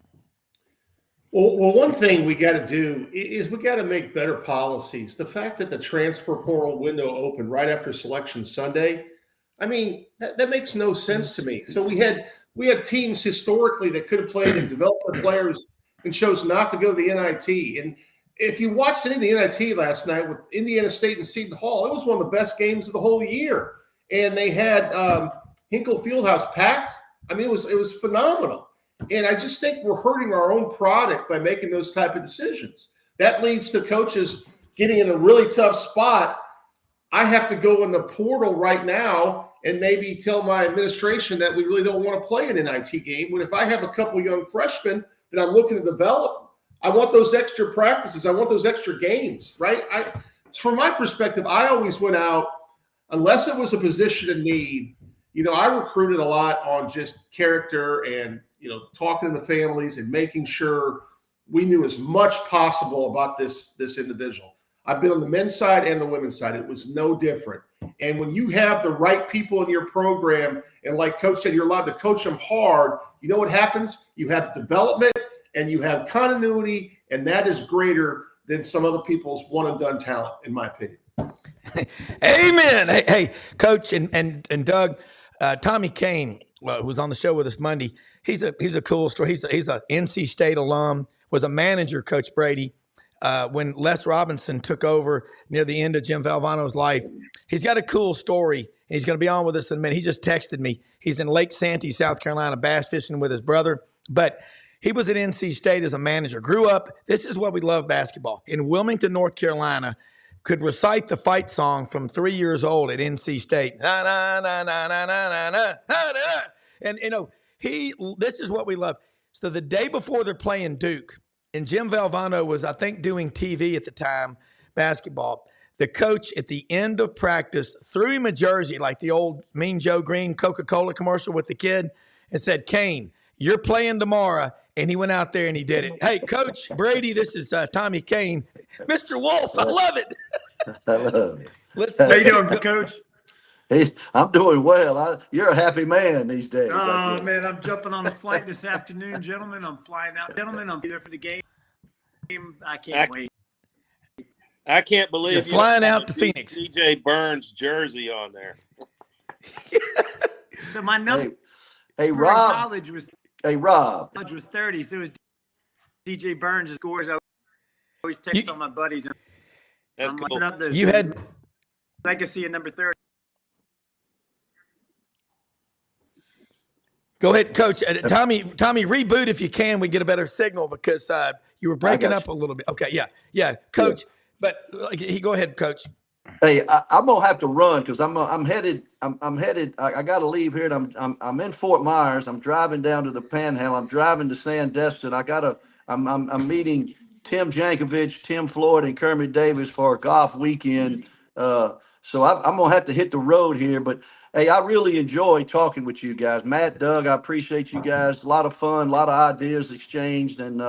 S6: Well, one thing we got to do is we got to make better policies. The fact that the transfer portal window opened right after Selection Sunday, I mean, that makes no sense to me. So we had teams historically that could have played and developed their players and chose not to go to the NIT. And if you watched any of the NIT last night with Indiana State and Seton Hall, it was one of the best games of the whole year. And they had Hinkle Fieldhouse packed. I mean, it was phenomenal. And I just think we're hurting our own product by making those type of decisions. That leads to coaches getting in a really tough spot. I have to go in the portal right now and maybe tell my administration that we really don't want to play an NIT game. When if I have a couple of young freshmen that I'm looking to develop, I want those extra practices. I want those extra games, right? From my perspective, I always went out, unless it was a position of need. I recruited a lot on just character and, talking to the families and making sure we knew as much possible about this individual. I've been on the men's side and the women's side. It was no different. And when you have the right people in your program, and like Coach said, you're allowed to coach them hard, you know what happens? You have development and you have continuity, and that is greater than some other people's one-and-done talent, in my opinion.
S1: Amen. Hey, Coach and Doug, Tommy Kane, who was on the show with us Monday. He's a cool story. He's a NC State alum. Was a manager, Coach Brady, when Les Robinson took over near the end of Jim Valvano's life. He's got a cool story. He's going to be on with us in a minute. He just texted me. He's in Lake Santee, South Carolina, bass fishing with his brother. But he was at NC State as a manager. Grew up. This is what we love basketball in Wilmington, North Carolina. Could recite the fight song from 3 years old at NC State. Na, na, na, na, na, na, na, na, na, na. And, this is what we love. So the day before they're playing Duke, and Jim Valvano was, I think, doing TV at the time, basketball. The coach at the end of practice threw him a jersey like the old Mean Joe Green Coca-Cola commercial with the kid and said, Kane, you're playing tomorrow. And he went out there and he did it. Hey, Coach Brady, this is Tommy Kane. Mr. Wolf, I love it.
S4: I love it.
S7: How you doing, Coach?
S4: Hey, I'm doing well. You're a happy man these days.
S7: Oh, man, I'm jumping on a flight this afternoon, gentlemen. I'm flying out. Gentlemen, I'm here for the game. I can't wait.
S5: I can't believe
S1: you're flying out to Phoenix.
S5: DJ Burns jersey on there.
S7: So my number
S4: hey,
S7: in
S4: Rob.
S7: college was
S4: Rob.
S7: was 30. So it was DJ Burns' scores. I always text on my buddies. And
S5: That's
S7: I'm
S5: cool.
S7: up the
S1: You had
S7: legacy at number 30.
S1: Go ahead, Coach. Tommy, reboot if you can. We get a better signal because you were breaking up a little bit. Okay, yeah, Coach. Yeah. But go ahead, Coach.
S4: Hey, I'm gonna have to run because I'm headed. I got to leave here, and I'm in Fort Myers. I'm driving down to the Panhandle. I'm driving to Sandestin. I'm meeting Tim Jankovic, Tim Floyd, and Kermit Davis for a golf weekend. So I'm gonna have to hit the road here, but. Hey, I really enjoy talking with you guys. Matt, Doug, I appreciate you guys. A lot of fun, a lot of ideas exchanged, and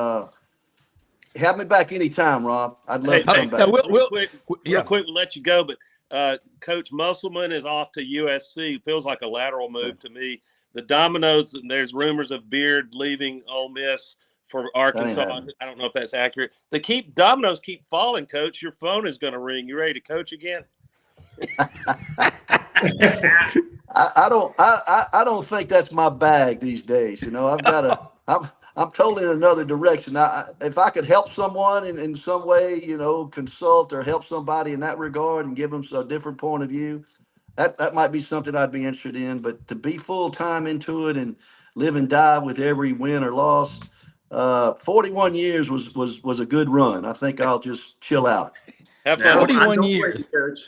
S4: have me back anytime, Rob. I'd love to come back.
S5: No, real quick, we'll let you go, but Coach Musselman is off to USC. Feels like a lateral move to me. The Dominoes, there's rumors of Beard leaving Ole Miss for Arkansas. I don't know if that's accurate. Dominoes keep falling, Coach. Your phone is going to ring. You ready to coach again?
S4: I don't think that's my bag these days. I'm totally in another direction. If I could help someone in some way, consult or help somebody in that regard and give them a different point of view, that might be something I'd be interested in. But to be full time into it and live and die with every win or loss, 41 years was a good run. I think I'll just chill out.
S1: 41 years.
S7: Coach.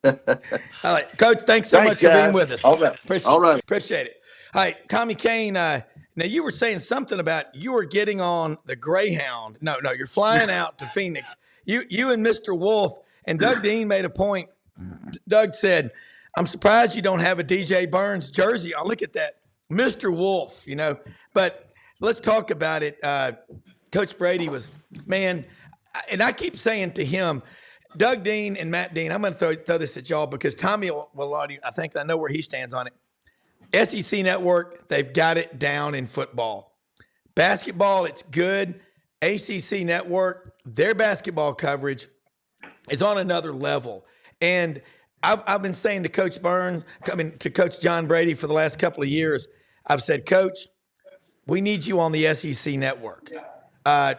S1: All right, Coach, thanks so much
S4: guys.
S1: for being with us.
S4: All right.
S1: Appreciate it. All right, Tommy Kane, now you were saying something about you were getting on the Greyhound. No, you're flying out to Phoenix. You and Mr. Wolf, and Doug Dean made a point. Doug said, I'm surprised you don't have a DJ Burns jersey. Oh, look at that. Mr. Wolf, But let's talk about it. Coach Brady was, man, and I keep saying to him, Doug Dean and Matt Dean, I'm going to throw this at y'all because Tommy will I think I know where he stands on it. SEC Network, they've got it down in football. Basketball, it's good. ACC Network, their basketball coverage is on another level. And I've been saying to Coach to Coach John Brady for the last couple of years, I've said, Coach, we need you on the SEC Network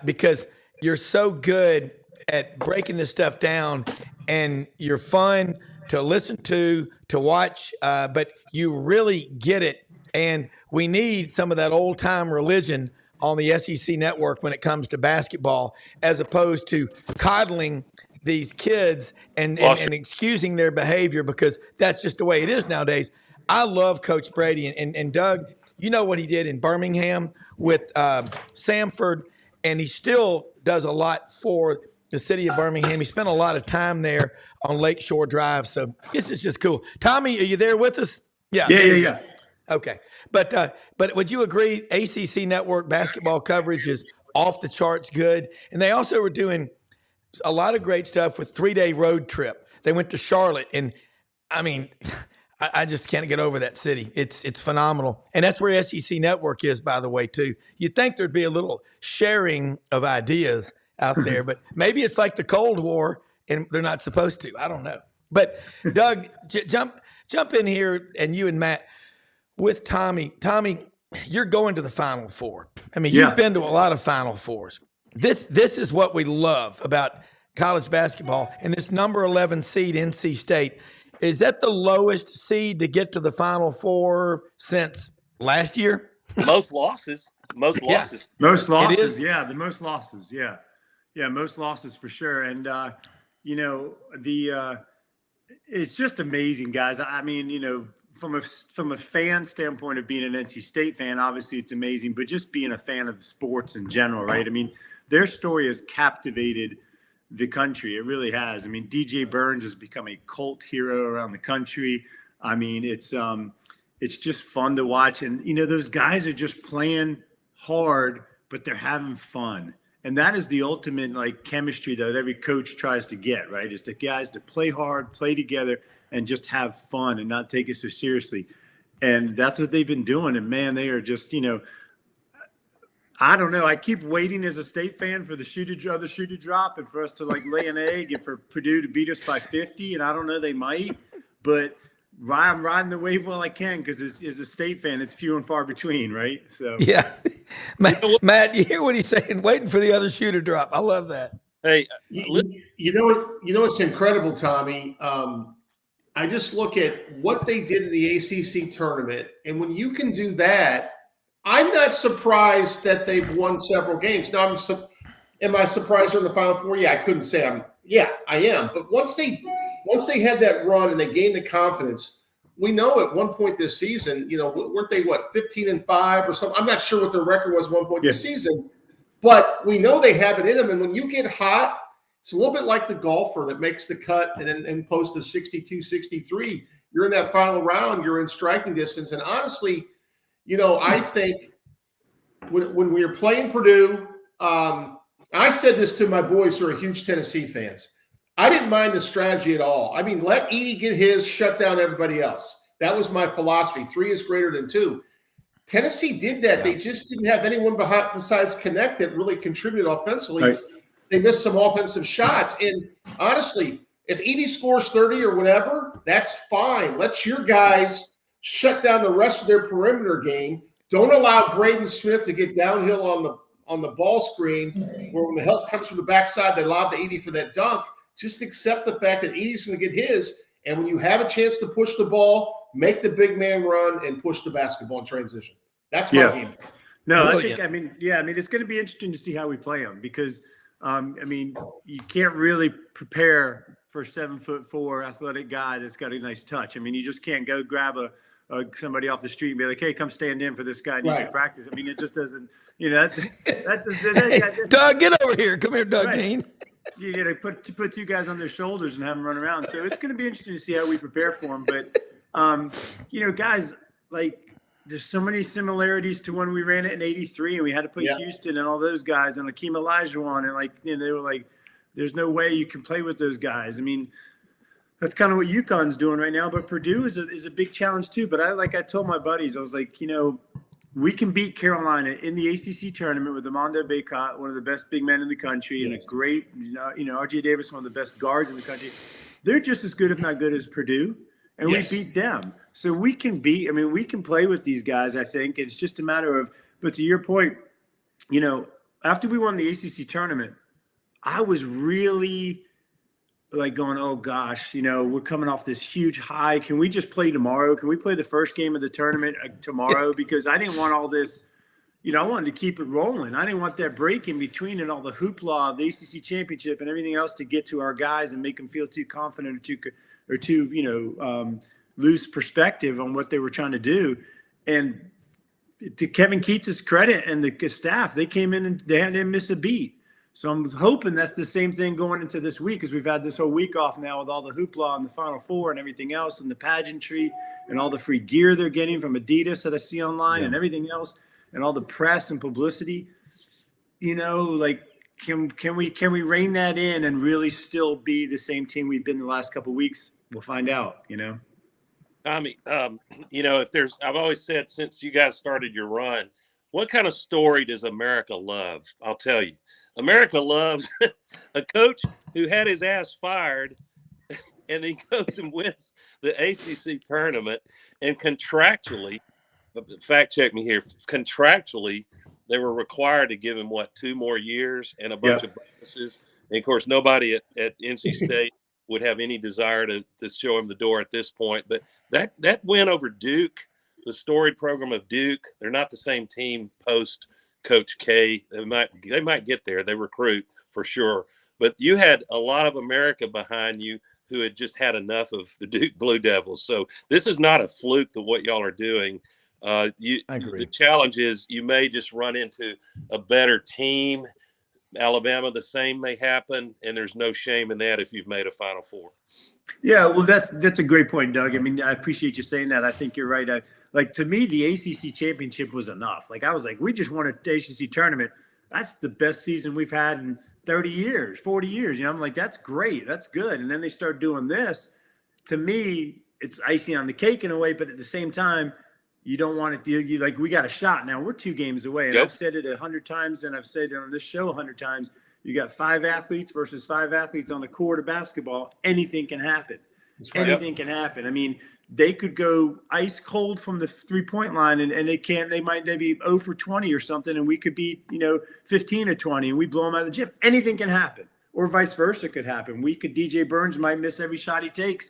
S1: because you're so good at breaking this stuff down, and you're fun to listen to watch, but you really get it. And we need some of that old time religion on the SEC Network when it comes to basketball, as opposed to coddling these kids and excusing their behavior because that's just the way it is nowadays. I love Coach Brady and Doug. You know what he did in Birmingham with Samford, and he still does a lot for the city of Birmingham. He spent a lot of time there on Lakeshore Drive. So this is just cool. Tommy, are you there with us?
S7: Yeah.
S1: Okay. But would you agree ACC Network basketball coverage is off the charts good? And they also were doing a lot of great stuff with 3-day road trip. They went to Charlotte, and I mean, I just can't get over that city. It's phenomenal. And that's where SEC Network is, by the way, too. You'd think there'd be a little sharing of ideas out there, but maybe it's like the Cold War and they're not supposed to. I don't know. But Doug, jump in here, and you and Matt with Tommy. Tommy, you're going to the Final Four. I mean, you've been to a lot of Final Fours. This is what we love about college basketball, and this number 11 seed, NC State. Is that the lowest seed to get to the Final Four since last year?
S5: Most losses. Most losses.
S7: Most losses.
S1: It is?
S7: Yeah, the most losses. Yeah, most losses for sure. And it's just amazing, guys. I mean, from a fan standpoint of being an NC State fan, obviously it's amazing, but just being a fan of the sports in general, right? I mean, their story has captivated the country. It really has. I mean, DJ Burns has become a cult hero around the country. I mean, it's just fun to watch. And, those guys are just playing hard, but they're having fun. And that is the ultimate chemistry that every coach tries to get, right? Is the guys to play hard, play together, and just have fun and not take it so seriously. And that's what they've been doing. And man, they are just, I don't know. I keep waiting as a State fan for the other shoe to drop and for us to lay an egg and for Purdue to beat us by 50. And I don't know, they might, but I'm riding the wave while I can, because as a State fan, it's few and far between, right? So
S1: yeah, Matt, you hear what he's saying? Waiting for the other shoe to drop. I love that.
S5: Hey,
S6: it's incredible, Tommy. I just look at what they did in the ACC tournament, and when you can do that, I'm not surprised that they've won several games. Now, am I surprised they're in the Final Four? Yeah, I couldn't say I am. But once they had that run and they gained the confidence, we know at one point this season, weren't they 15-5 or something? I'm not sure what their record was at one point this season, but we know they have it in them. And when you get hot, it's a little bit like the golfer that makes the cut and posts a 62, 63. You're in that final round, you're in striking distance. And honestly, I think when we were playing Purdue, I said this to my boys who are huge Tennessee fans. I didn't mind the strategy at all. I mean, let Edey get his, shut down everybody else. That was my philosophy. 3 is greater than 2. Tennessee did that. Yeah. They just didn't have anyone besides Connect that really contributed offensively. Right. They missed some offensive shots. And honestly, if Edey scores 30 or whatever, that's fine. Let your guys shut down the rest of their perimeter game. Don't allow Braden Smith to get downhill on the ball screen, where when the help comes from the backside, they lob to Edey for that dunk. Just accept the fact that Edey's going to get his. And when you have a chance to push the ball, make the big man run and push the basketball in transition. That's my game.
S7: No, brilliant. I think, it's going to be interesting to see how we play them, because, you can't really prepare for a 7'4" athletic guy that's got a nice touch. I mean, you just can't go grab somebody off the street and be like, hey, come stand in for this guy. Needs to practice. I mean, it just doesn't,
S1: Doug, get over here. Come here, Doug Dean.
S7: You got to put 2 guys on their shoulders and have them run around. So it's going to be interesting to see how we prepare for them. But, guys, there's so many similarities to when we ran it in '83 and we had to play Houston and all those guys and Akeem Olajuwon and they were like, there's no way you can play with those guys. I mean, that's kind of what UConn's doing right now. But Purdue is a big challenge too. But I told my buddies, I was like, we can beat Carolina in the ACC tournament with Armando Bacot, one of the best big men in the country, and a great, R.J. Davis, one of the best guards in the country. They're just as good, if not good, as Purdue, and we beat them. So we can we can play with these guys, I think. It's just a matter of, but to your point, after we won the ACC tournament, I was really going, oh gosh, we're coming off this huge high. Can we just play tomorrow? Can we play the first game of the tournament tomorrow? Because I didn't want all this, I wanted to keep it rolling. I didn't want that break in between and all the hoopla of the ACC championship and everything else to get to our guys and make them feel too confident or too lose perspective on what they were trying to do. And to Kevin Keats' credit and the staff, they came in and they didn't miss a beat. So I'm hoping that's the same thing going into this week, because we've had this whole week off now with all the hoopla and the Final Four and everything else and the pageantry and all the free gear they're getting from Adidas that I see online and everything else and all the press and publicity. can we rein that in and really still be the same team we've been the last couple of weeks? We'll find out,
S5: Tommy, I've always said since you guys started your run, what kind of story does America love? I'll tell you. America loves a coach who had his ass fired and he goes and wins the ACC tournament, and contractually, fact check me here, contractually, they were required to give him 2 more years and a bunch of bonuses. And of course, nobody at NC State would have any desire to show him the door at this point. But that win over Duke, the storied program of Duke, they're not the same team post Coach K. They might get there. They recruit for sure. But you had a lot of America behind you who had just had enough of the Duke Blue Devils. So this is not a fluke of what y'all are doing. I agree. The challenge is you may just run into a better team. Alabama, the same may happen, and there's no shame in that if you've made a Final Four.
S7: Yeah, well, that's a great point, Doug. I mean, I appreciate you saying that. I think you're right. To me, the ACC championship was enough. I was like, we just won an ACC tournament. That's the best season we've had in 30 years, 40 years. I'm like, that's great. That's good. And then they start doing this. To me, it's icing on the cake in a way, but at the same time, you don't want it to, we got a shot now. We're 2 games away. And I've said it 100 times, and I've said it on this show 100 times. You got 5 athletes versus 5 athletes on the court of basketball. Anything can happen. Right. Anything can happen. I mean, they could go ice cold from the 3-point line, and they might be 0 for 20 or something, and we could be 15 or 20, and we blow them out of the gym. Anything can happen, or vice versa could happen. DJ Burns might miss every shot he takes,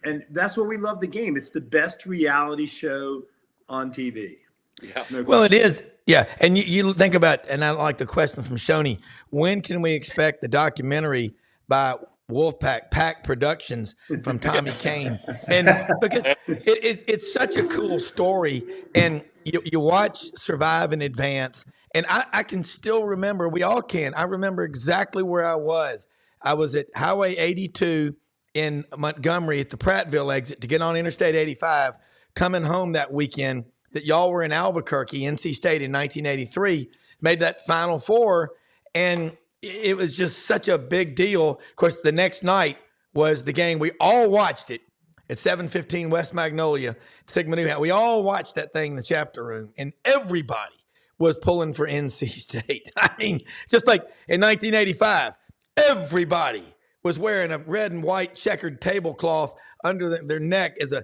S7: and that's what we love the game. It's the best reality show on TV.
S5: Yeah.
S7: No
S1: well, it is. Yeah. And you think about, and I like the question from Shoney, when can we expect the documentary by Wolfpack Pack Productions from Tommy Kane? And because it's such a cool story, and you watch Survive and Advance, and I can still remember, we all can. I remember exactly where I was. I was at Highway 82 in Montgomery at the Prattville exit to get on Interstate 85, coming home that weekend that y'all were in Albuquerque, NC State in 1983, made that Final Four, and it was just such a big deal. Of course, the next night was the game. We all watched it at 715 West Magnolia, Sigma Nu. We all watched that thing in the chapter room, and everybody was pulling for NC State. I mean, just like in 1985, everybody was wearing a red and white checkered tablecloth under their neck as a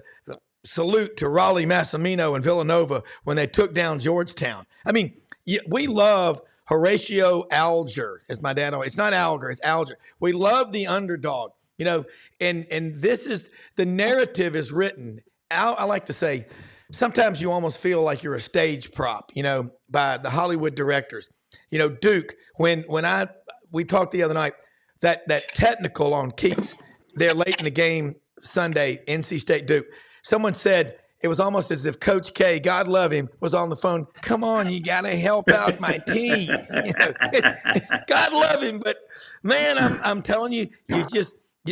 S1: salute to Raleigh, Massimino, and Villanova when they took down Georgetown. I mean, we love Horatio Alger, as my dad always. It's not Alger, it's Alger. We love the underdog, and this is the narrative is written. I like to say, sometimes you almost feel like you're a stage prop, by the Hollywood directors. Duke, when we talked the other night, that technical on Keats there late in the game Sunday, NC State Duke. Someone said it was almost as if Coach K, God love him, was on the phone. Come on, you got to help out my team. God love him, but man, I'm telling you,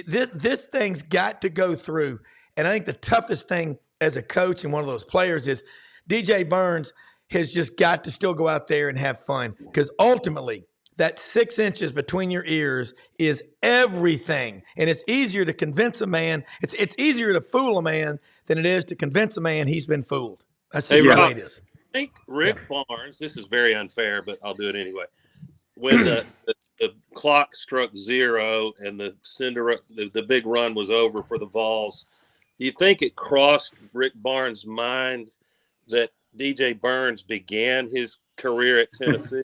S1: this thing's got to go through. And I think the toughest thing as a coach and one of those players is DJ Burns has just got to still go out there and have fun, because ultimately that 6 inches between your ears is everything. And it's easier to convince a man. It's easier to fool a man than it is to convince a man he's been fooled. That's just the way it is.
S5: I think Rick Barnes, this is very unfair, but I'll do it anyway. When the clock struck 0 and the big run was over for the Vols, do you think it crossed Rick Barnes' mind that DJ Burns began his career at Tennessee?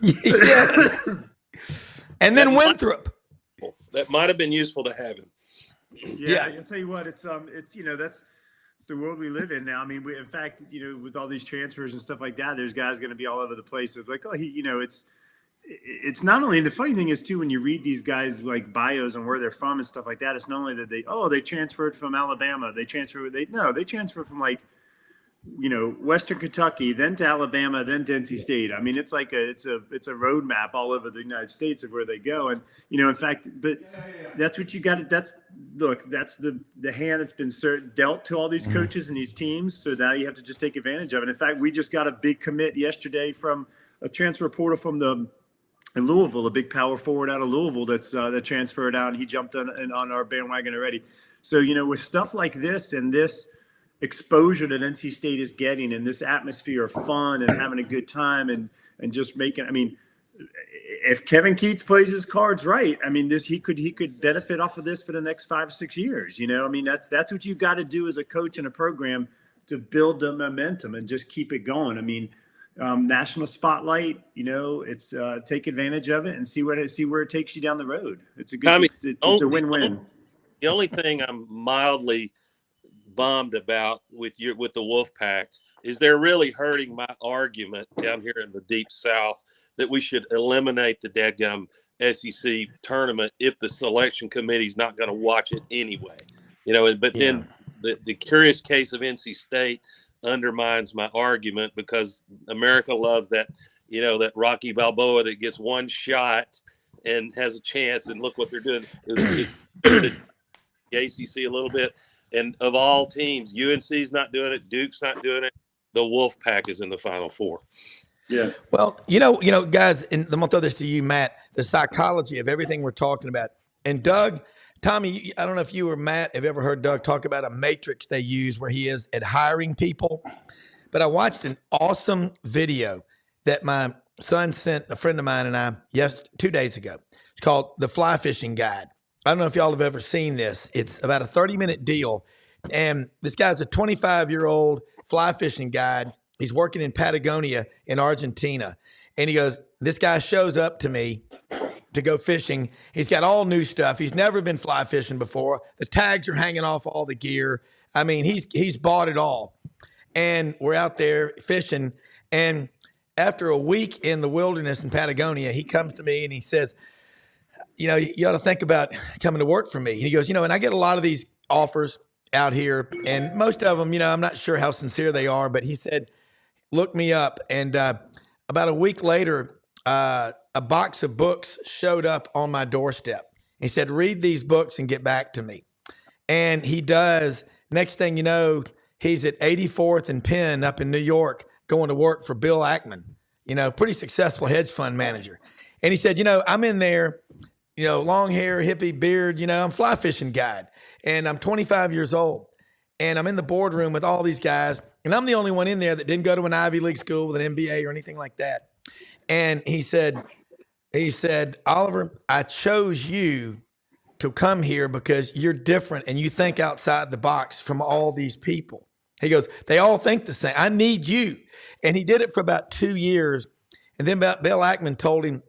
S1: Yes. And then Winthrop.
S5: That might have been useful to have him.
S7: Yeah, I'll tell you what, it's that's the world we live in now. I mean, in fact, with all these transfers and stuff like that, there's guys going to be all over the place. It's like, it's not only, the funny thing is too, when you read these guys like bios and where they're from and stuff like that, it's not only that they transferred from Alabama, they transferred from Western Kentucky, then to Alabama, then to NC State. I mean, it's like it's a roadmap all over the United States of where they go. And, in fact, but that's what you got. That's the hand that's been dealt to all these coaches and these teams. So now you have to just take advantage of it. In fact, we just got a big commit yesterday from a transfer portal from in Louisville, a big power forward out of Louisville that transferred out, and he jumped on our bandwagon already. So, with stuff like this and this exposure that NC State is getting and this atmosphere of fun and having a good time and just making, if Kevin Keats plays his cards right, he could benefit off of this for the next 5 or 6 years. That's what you got to do as a coach in a program to build the momentum and just keep it going. National spotlight, it's take advantage of it and see where it takes you down the road. It's a good, it's a win-win.
S5: The only thing I'm mildly bummed about with the Wolfpack is they're really hurting my argument down here in the Deep South that we should eliminate the dadgum SEC tournament if the selection committee's not going to watch it anyway. But then the curious case of NC State undermines my argument because America loves that, that Rocky Balboa that gets one shot and has a chance, and look what they're doing. It's the ACC a little bit, and of all teams, UNC's not doing it, Duke's not doing it. The Wolfpack is in the Final Four.
S7: Yeah.
S1: Well, guys, and I'm gonna throw this to you, Matt. The psychology of everything we're talking about, and Doug. Tommy, I don't know if you or Matt have ever heard Doug talk about a matrix they use where he is at hiring people. But I watched an awesome video that my son sent a friend of mine and I 2 days ago. It's called The Fly Fishing Guide. I don't know if y'all have ever seen this. It's about a 30-minute deal. And this guy's a 25-year-old fly fishing guide. He's working in Patagonia in Argentina. And he goes, this guy shows up to me to go fishing. He's got all new stuff. He's never been fly fishing before. The tags are hanging off all the gear. He's bought it all. And we're out there fishing. And after a week in the wilderness in Patagonia, he comes to me and he says, you ought to think about coming to work for me. And he goes, and I get a lot of these offers out here. And most of them, I'm not sure how sincere they are. But he said, look me up. And about a week later, a box of books showed up on my doorstep. He said, read these books and get back to me. And he does. Next thing you know, he's at 84th and Penn up in New York going to work for Bill Ackman, pretty successful hedge fund manager. And he said, I'm in there, long hair, hippie beard, I'm fly fishing guide. And I'm 25 years old. And I'm in the boardroom with all these guys. And I'm the only one in there that didn't go to an Ivy League school with an MBA or anything like that. And he said, Oliver, I chose you to come here because you're different and you think outside the box from all these people. He goes, they all think the same. I need you. And he did it for about 2 years. And then Bill Ackman told him,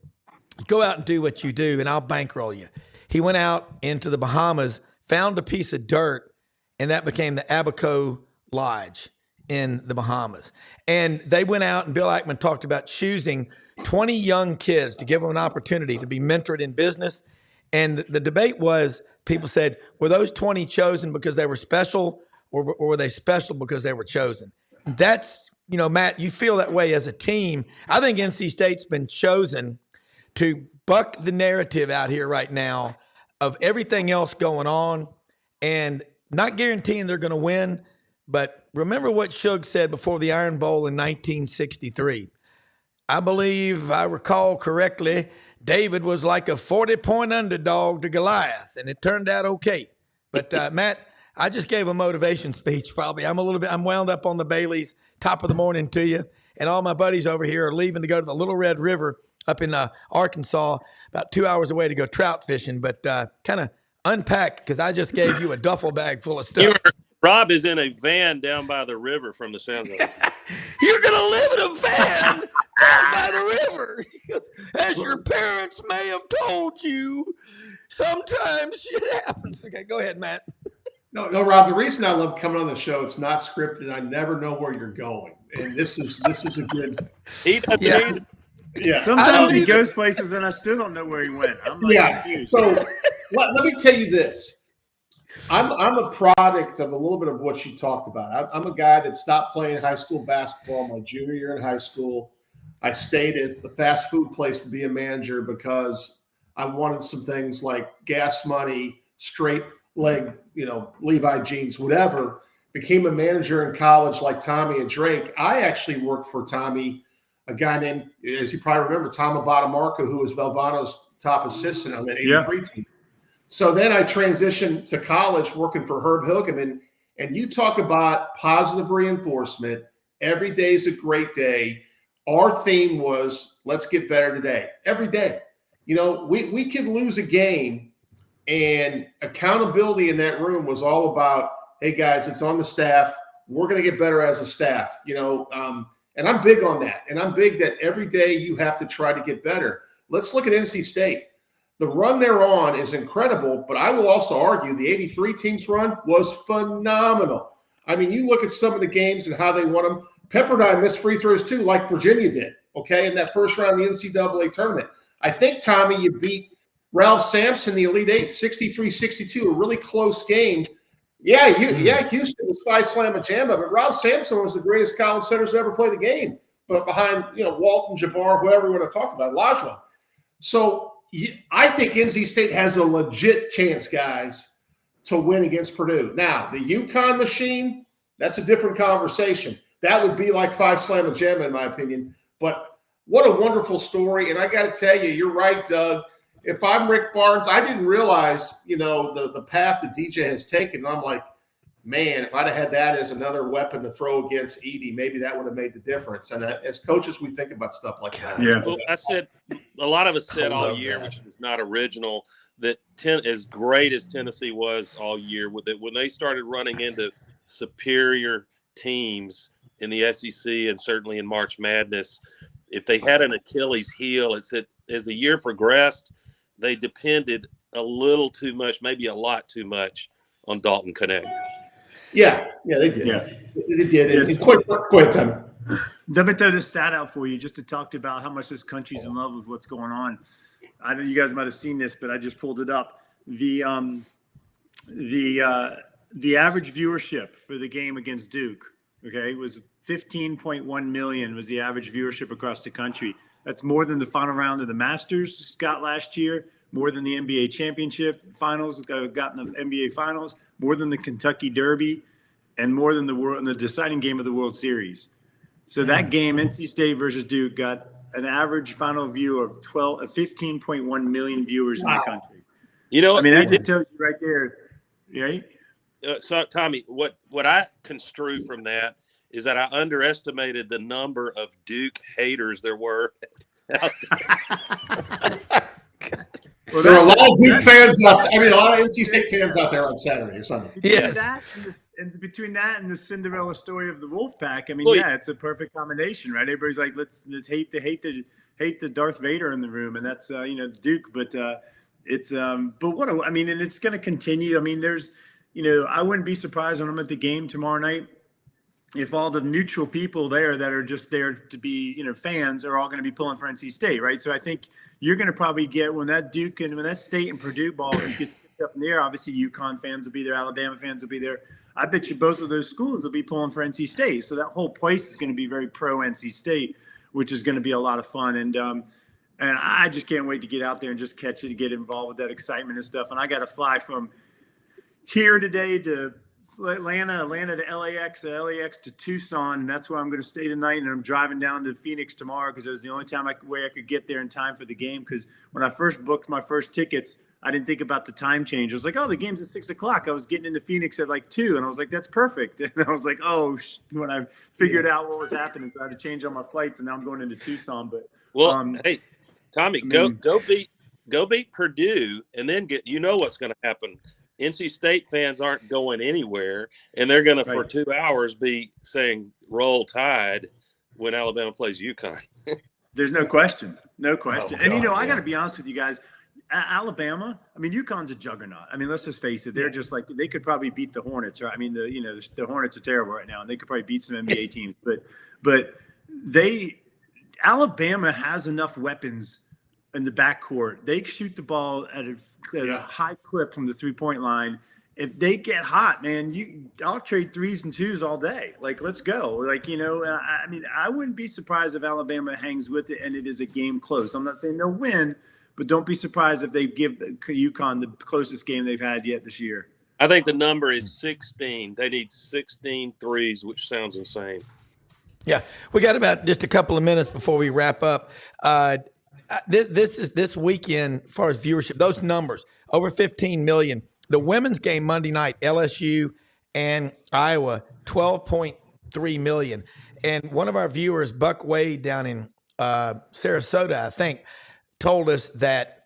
S1: go out and do what you do and I'll bankroll you. He went out into the Bahamas, found a piece of dirt, and that became the Abaco Lodge in the Bahamas. And they went out and Bill Ackman talked about choosing 20 young kids to give them an opportunity to be mentored in business. And the debate was, people said, were those 20 chosen because they were special or were they special because they were chosen? That's, Matt, you feel that way as a team. I think NC State's been chosen to buck the narrative out here right now of everything else going on and not guaranteeing they're going to win. But remember what Suge said before the Iron Bowl in 1963. I believe I recall correctly, David was like a 40-point underdog to Goliath, and it turned out okay. But Matt, I just gave a motivation speech probably. I'm wound up on the Baileys, top of the morning to you, and all my buddies over here are leaving to go to the Little Red River up in Arkansas, about 2 hours away to go trout fishing. But kind of unpack, because I just gave you a duffel bag full of stuff.
S5: Rob is in a van down by the river from the sound of it.
S1: You're going to live in a van down by the river. As your parents may have told you, sometimes shit happens. Okay, go ahead, Matt.
S6: No, Rob, the reason I love coming on the show, it's not scripted. I never know where you're going. And this is a good.
S5: He doesn't either.
S6: Yeah.
S7: Sometimes he goes places and I still don't know where he went. I'm like, confused.
S6: So let me tell you this. I'm a product of a little bit of what you talked about. I'm a guy that stopped playing high school basketball my junior year in high school. I stayed at the fast food place to be a manager because I wanted some things like gas money, straight leg, Levi jeans, whatever. Became a manager in college like Tommy and Drake. I actually worked for Tommy a guy named, as you probably remember, Tom Abadamarco, who was Valvano's top assistant on that 83 team. So then I transitioned to college working for Herb Hilgeman. And you talk about positive reinforcement. Every day is a great day. Our theme was, let's get better today. Every day. You know, we could lose a game, and accountability in that room was all about, hey, guys, it's on the staff. We're going to get better as a staff, you know. And I'm big on that. And I'm big that every day you have to try to get better. Let's look at NC State. The run they're on is incredible, but I will also argue the 83 team's run was phenomenal. I mean, you look at some of the games and how they won them. Pepperdine missed free throws too, like Virginia did, okay, in that first round of the NCAA tournament. I think, Tommy, you beat Ralph Sampson, the Elite Eight, 63-62, a really close game. Yeah, Houston was five slam and jamma, but Ralph Sampson was the greatest college centers to ever play the game, but behind, you know, Walton, Jabbar, whoever you want to talk about, Olajuwon. So I think NC State has a legit chance, guys, to win against Purdue. Now, the UConn machine, that's a different conversation. That would be like five slam and jamma, in my opinion. But what a wonderful story. And I got to tell you, you're right, Doug. If I'm Rick Barnes, I didn't realize, you know, the path that DJ has taken. I'm like, man, if I'd have had that as another weapon to throw against Edey, maybe that would have made the difference. And as coaches, we think about stuff like that.
S7: Yeah.
S5: Well, I said, a lot of us said all year, which is not original, that as great as Tennessee was all year, that when they started running into superior teams in the SEC and certainly in March Madness, if they had an Achilles heel, it's that as the year progressed, they depended a little too much, maybe a lot too much, on Dalton Connect.
S6: Yeah, they did.
S7: Yeah.
S6: They did. Yes. Quick time.
S7: Let me throw this stat out for you just to talk about how much this country's in love with what's going on. I know you guys might have seen this, but I just pulled it up. The average viewership for the game against Duke, okay, was 15.1 million was the average viewership across the country. That's more than the final round of the Masters got last year, more than the NBA championship finals got in the NBA finals, more than the Kentucky Derby, and more than the deciding game of the World Series. So that game, NC State versus Duke, got an average final view of 15.1 million viewers in the country.
S5: You know,
S7: I mean, that just tells you right there, right?
S5: So, Tommy, what I construe from that is that I underestimated the number of Duke haters there were out there.
S6: Well, there are a lot of Duke fans out there. I mean, a lot of NC State fans out there on Saturday or Sunday.
S7: Between that and the Cinderella story of the Wolfpack, I mean, it's a perfect combination, right? Everybody's like, let's hate the Darth Vader in the room, and that's Duke. But and it's going to continue. I mean, there's, I wouldn't be surprised when I'm at the game tomorrow night if all the neutral people there that are just there to be, fans are all going to be pulling for NC State, right? So I think you're going to probably get when that Duke and when that State and Purdue ball gets up in the air, obviously UConn fans will be there, Alabama fans will be there. I bet you both of those schools will be pulling for NC State. So that whole place is going to be very pro NC State, which is going to be a lot of fun. And I just can't wait to get out there and just catch it and get involved with that excitement and stuff. And I got to fly from here today to Atlanta to LAX to Tucson, and that's where I'm going to stay tonight. And I'm driving down to Phoenix tomorrow because it was the only way I could get there in time for the game. Because when I first booked my first tickets, I didn't think about the time change. I was like, oh, the game's at 6 o'clock. I was getting into Phoenix at like 2, and I was like, that's perfect. And I was like, oh, when I figured out what was happening, so I had to change all my flights, and now I'm going into Tucson. But
S5: hey, Tommy, go beat Purdue, and then what's going to happen. NC State fans aren't going anywhere, and they're going to, for 2 hours, be saying "Roll Tide" when Alabama plays UConn.
S7: There's no question. Oh, and I got to be honest with you guys. Alabama, I mean, UConn's a juggernaut. I mean, let's just face it. They're just like, they could probably beat the Hornets. Right? I mean, the Hornets are terrible right now, and they could probably beat some NBA teams. But Alabama has enough weapons in the backcourt. They shoot the ball at a high clip from the 3-point line. If they get hot, man, I'll trade 3s and 2s all day. Like, let's go. Like, I mean, I wouldn't be surprised if Alabama hangs with it and it is a game close. I'm not saying they'll win, but don't be surprised if they give UConn the closest game they've had yet this year.
S5: I think the number is 16. They need 16 threes, which sounds insane.
S1: Yeah, we got about just a couple of minutes before we wrap up. This weekend, as far as viewership, those numbers over 15 million. The women's game Monday night, LSU and Iowa, 12.3 million. And one of our viewers, Buck Wade, down in Sarasota, I think, told us that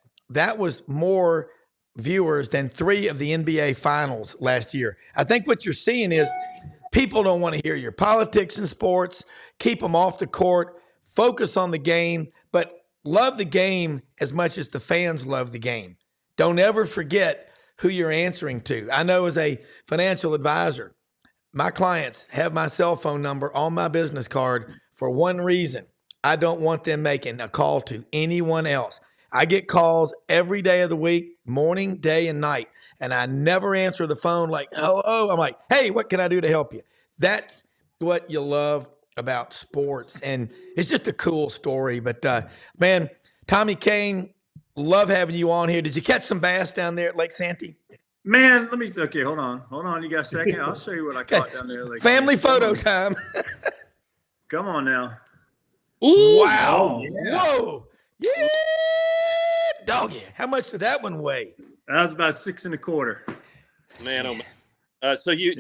S1: was more viewers than 3 of the NBA finals last year. I think what you're seeing is people don't want to hear your politics in sports. Keep them off the court. Focus on the game, but love the game as much as the fans love the game. Don't ever forget who you're answering to. I know as a financial advisor, my clients have my cell phone number on my business card for one reason. I don't want them making a call to anyone else. I get calls every day of the week, morning, day, and night. And I never answer the phone like, hello. I'm like, hey, what can I do to help you? That's what you love about sports. And it's just a cool story. But, man, Tommy Kane, love having you on here. Did you catch some bass down there at Lake Santee?
S7: Man, okay, hold on. You got a second? I'll show you what I caught down there. Like
S1: family photo time.
S7: Come on now.
S1: Ooh, wow.
S7: Oh, yeah.
S1: Whoa. Yeah. Doggy. How much did that one weigh?
S7: That was about 6 1/4.
S5: Man, oh man. So you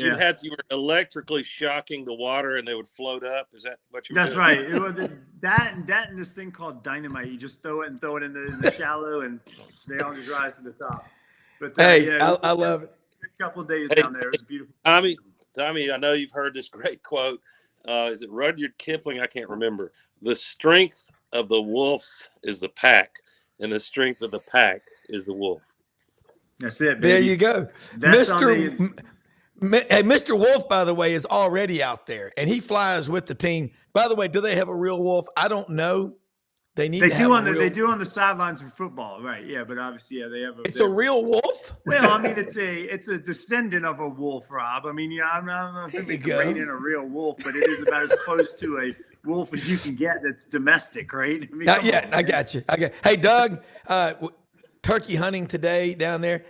S5: were electrically shocking the water and they would float up. Is that what you were
S7: That's
S5: doing?
S7: right. It was that and this thing called dynamite. You just throw it in the shallow and they all just rise to the top. But
S1: hey, I love it.
S7: A couple of days down there. It was beautiful.
S5: Tommy, I know you've heard this great quote. Is it Rudyard Kipling? I can't remember. The strength of the wolf is the pack, and the strength of the pack is the wolf.
S7: That's it, baby.
S1: There you go.
S7: That's
S1: Mr. Wolf, by the way, is already out there, and he flies with the team. By the way, do they have a real wolf? I don't know. They do
S7: on the sidelines in football, right? Yeah, but obviously, they have.
S1: It's a real wolf.
S7: Well, I mean, it's a descendant of a wolf, Rob. I mean, I don't know if we can rein in a real wolf, but it is about as close to a wolf as you can get that's domestic, right? I mean,
S1: I got you. Hey, Doug, turkey hunting today down there.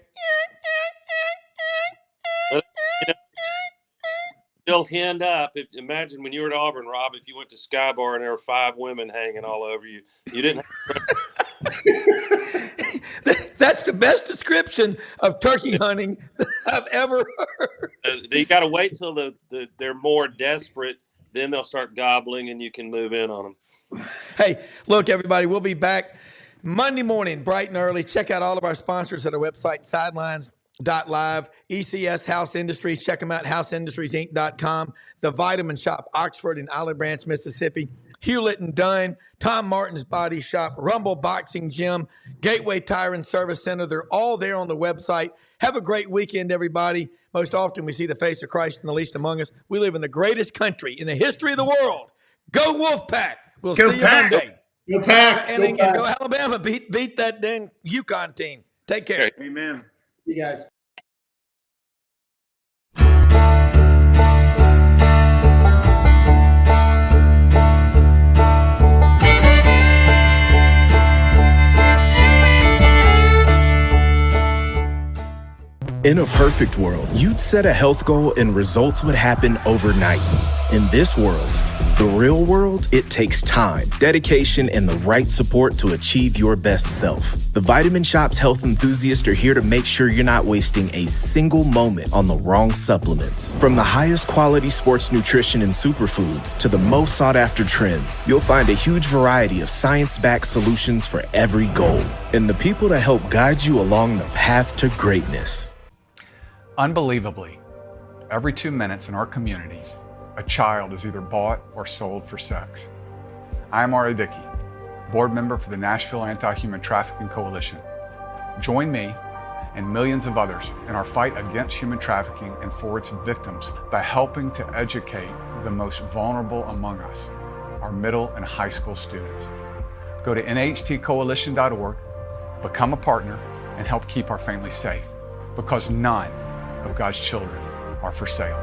S5: Still henned up. Imagine when you were at Auburn, Rob, if you went to Sky Bar and there were 5 women hanging all over you. You didn't.
S1: That's the best description of turkey hunting that I've ever heard.
S5: You got to wait till they're more desperate. Then they'll start gobbling and you can move in on them.
S1: Hey, look, everybody, we'll be back Monday morning, bright and early. Check out all of our sponsors at our website, sidelines.live. ECS House Industries, check them out, houseindustriesinc.com. The Vitamin Shop, Oxford and Olive Branch, Mississippi. Hewlett and Dunn, Tom Martin's Body Shop, Rumble Boxing Gym, Gateway Tire and Service Center. They're all there on the website. Have a great weekend, everybody. Most often we see the face of Christ in the least among us. We live in the greatest country in the history of the world. Go Wolfpack. We'll see you Monday.
S6: Go Pack.
S1: And go Alabama. Beat that dang UConn team. Take care.
S7: Amen.
S6: You guys.
S8: In a perfect world, you'd set a health goal and results would happen overnight. In this world, the real world, it takes time, dedication, and the right support to achieve your best self. The Vitamin Shop's health enthusiasts are here to make sure you're not wasting a single moment on the wrong supplements. From the highest quality sports nutrition and superfoods to the most sought after trends, you'll find a huge variety of science-backed solutions for every goal. And the people to help guide you along the path to greatness.
S9: Unbelievably, every 2 minutes in our communities, a child is either bought or sold for sex. I am Ari Dickey, board member for the Nashville Anti-Human Trafficking Coalition. Join me and millions of others in our fight against human trafficking and for its victims by helping to educate the most vulnerable among us, our middle and high school students. Go to nhtcoalition.org, become a partner, and help keep our families safe, because none of God's children are for sale.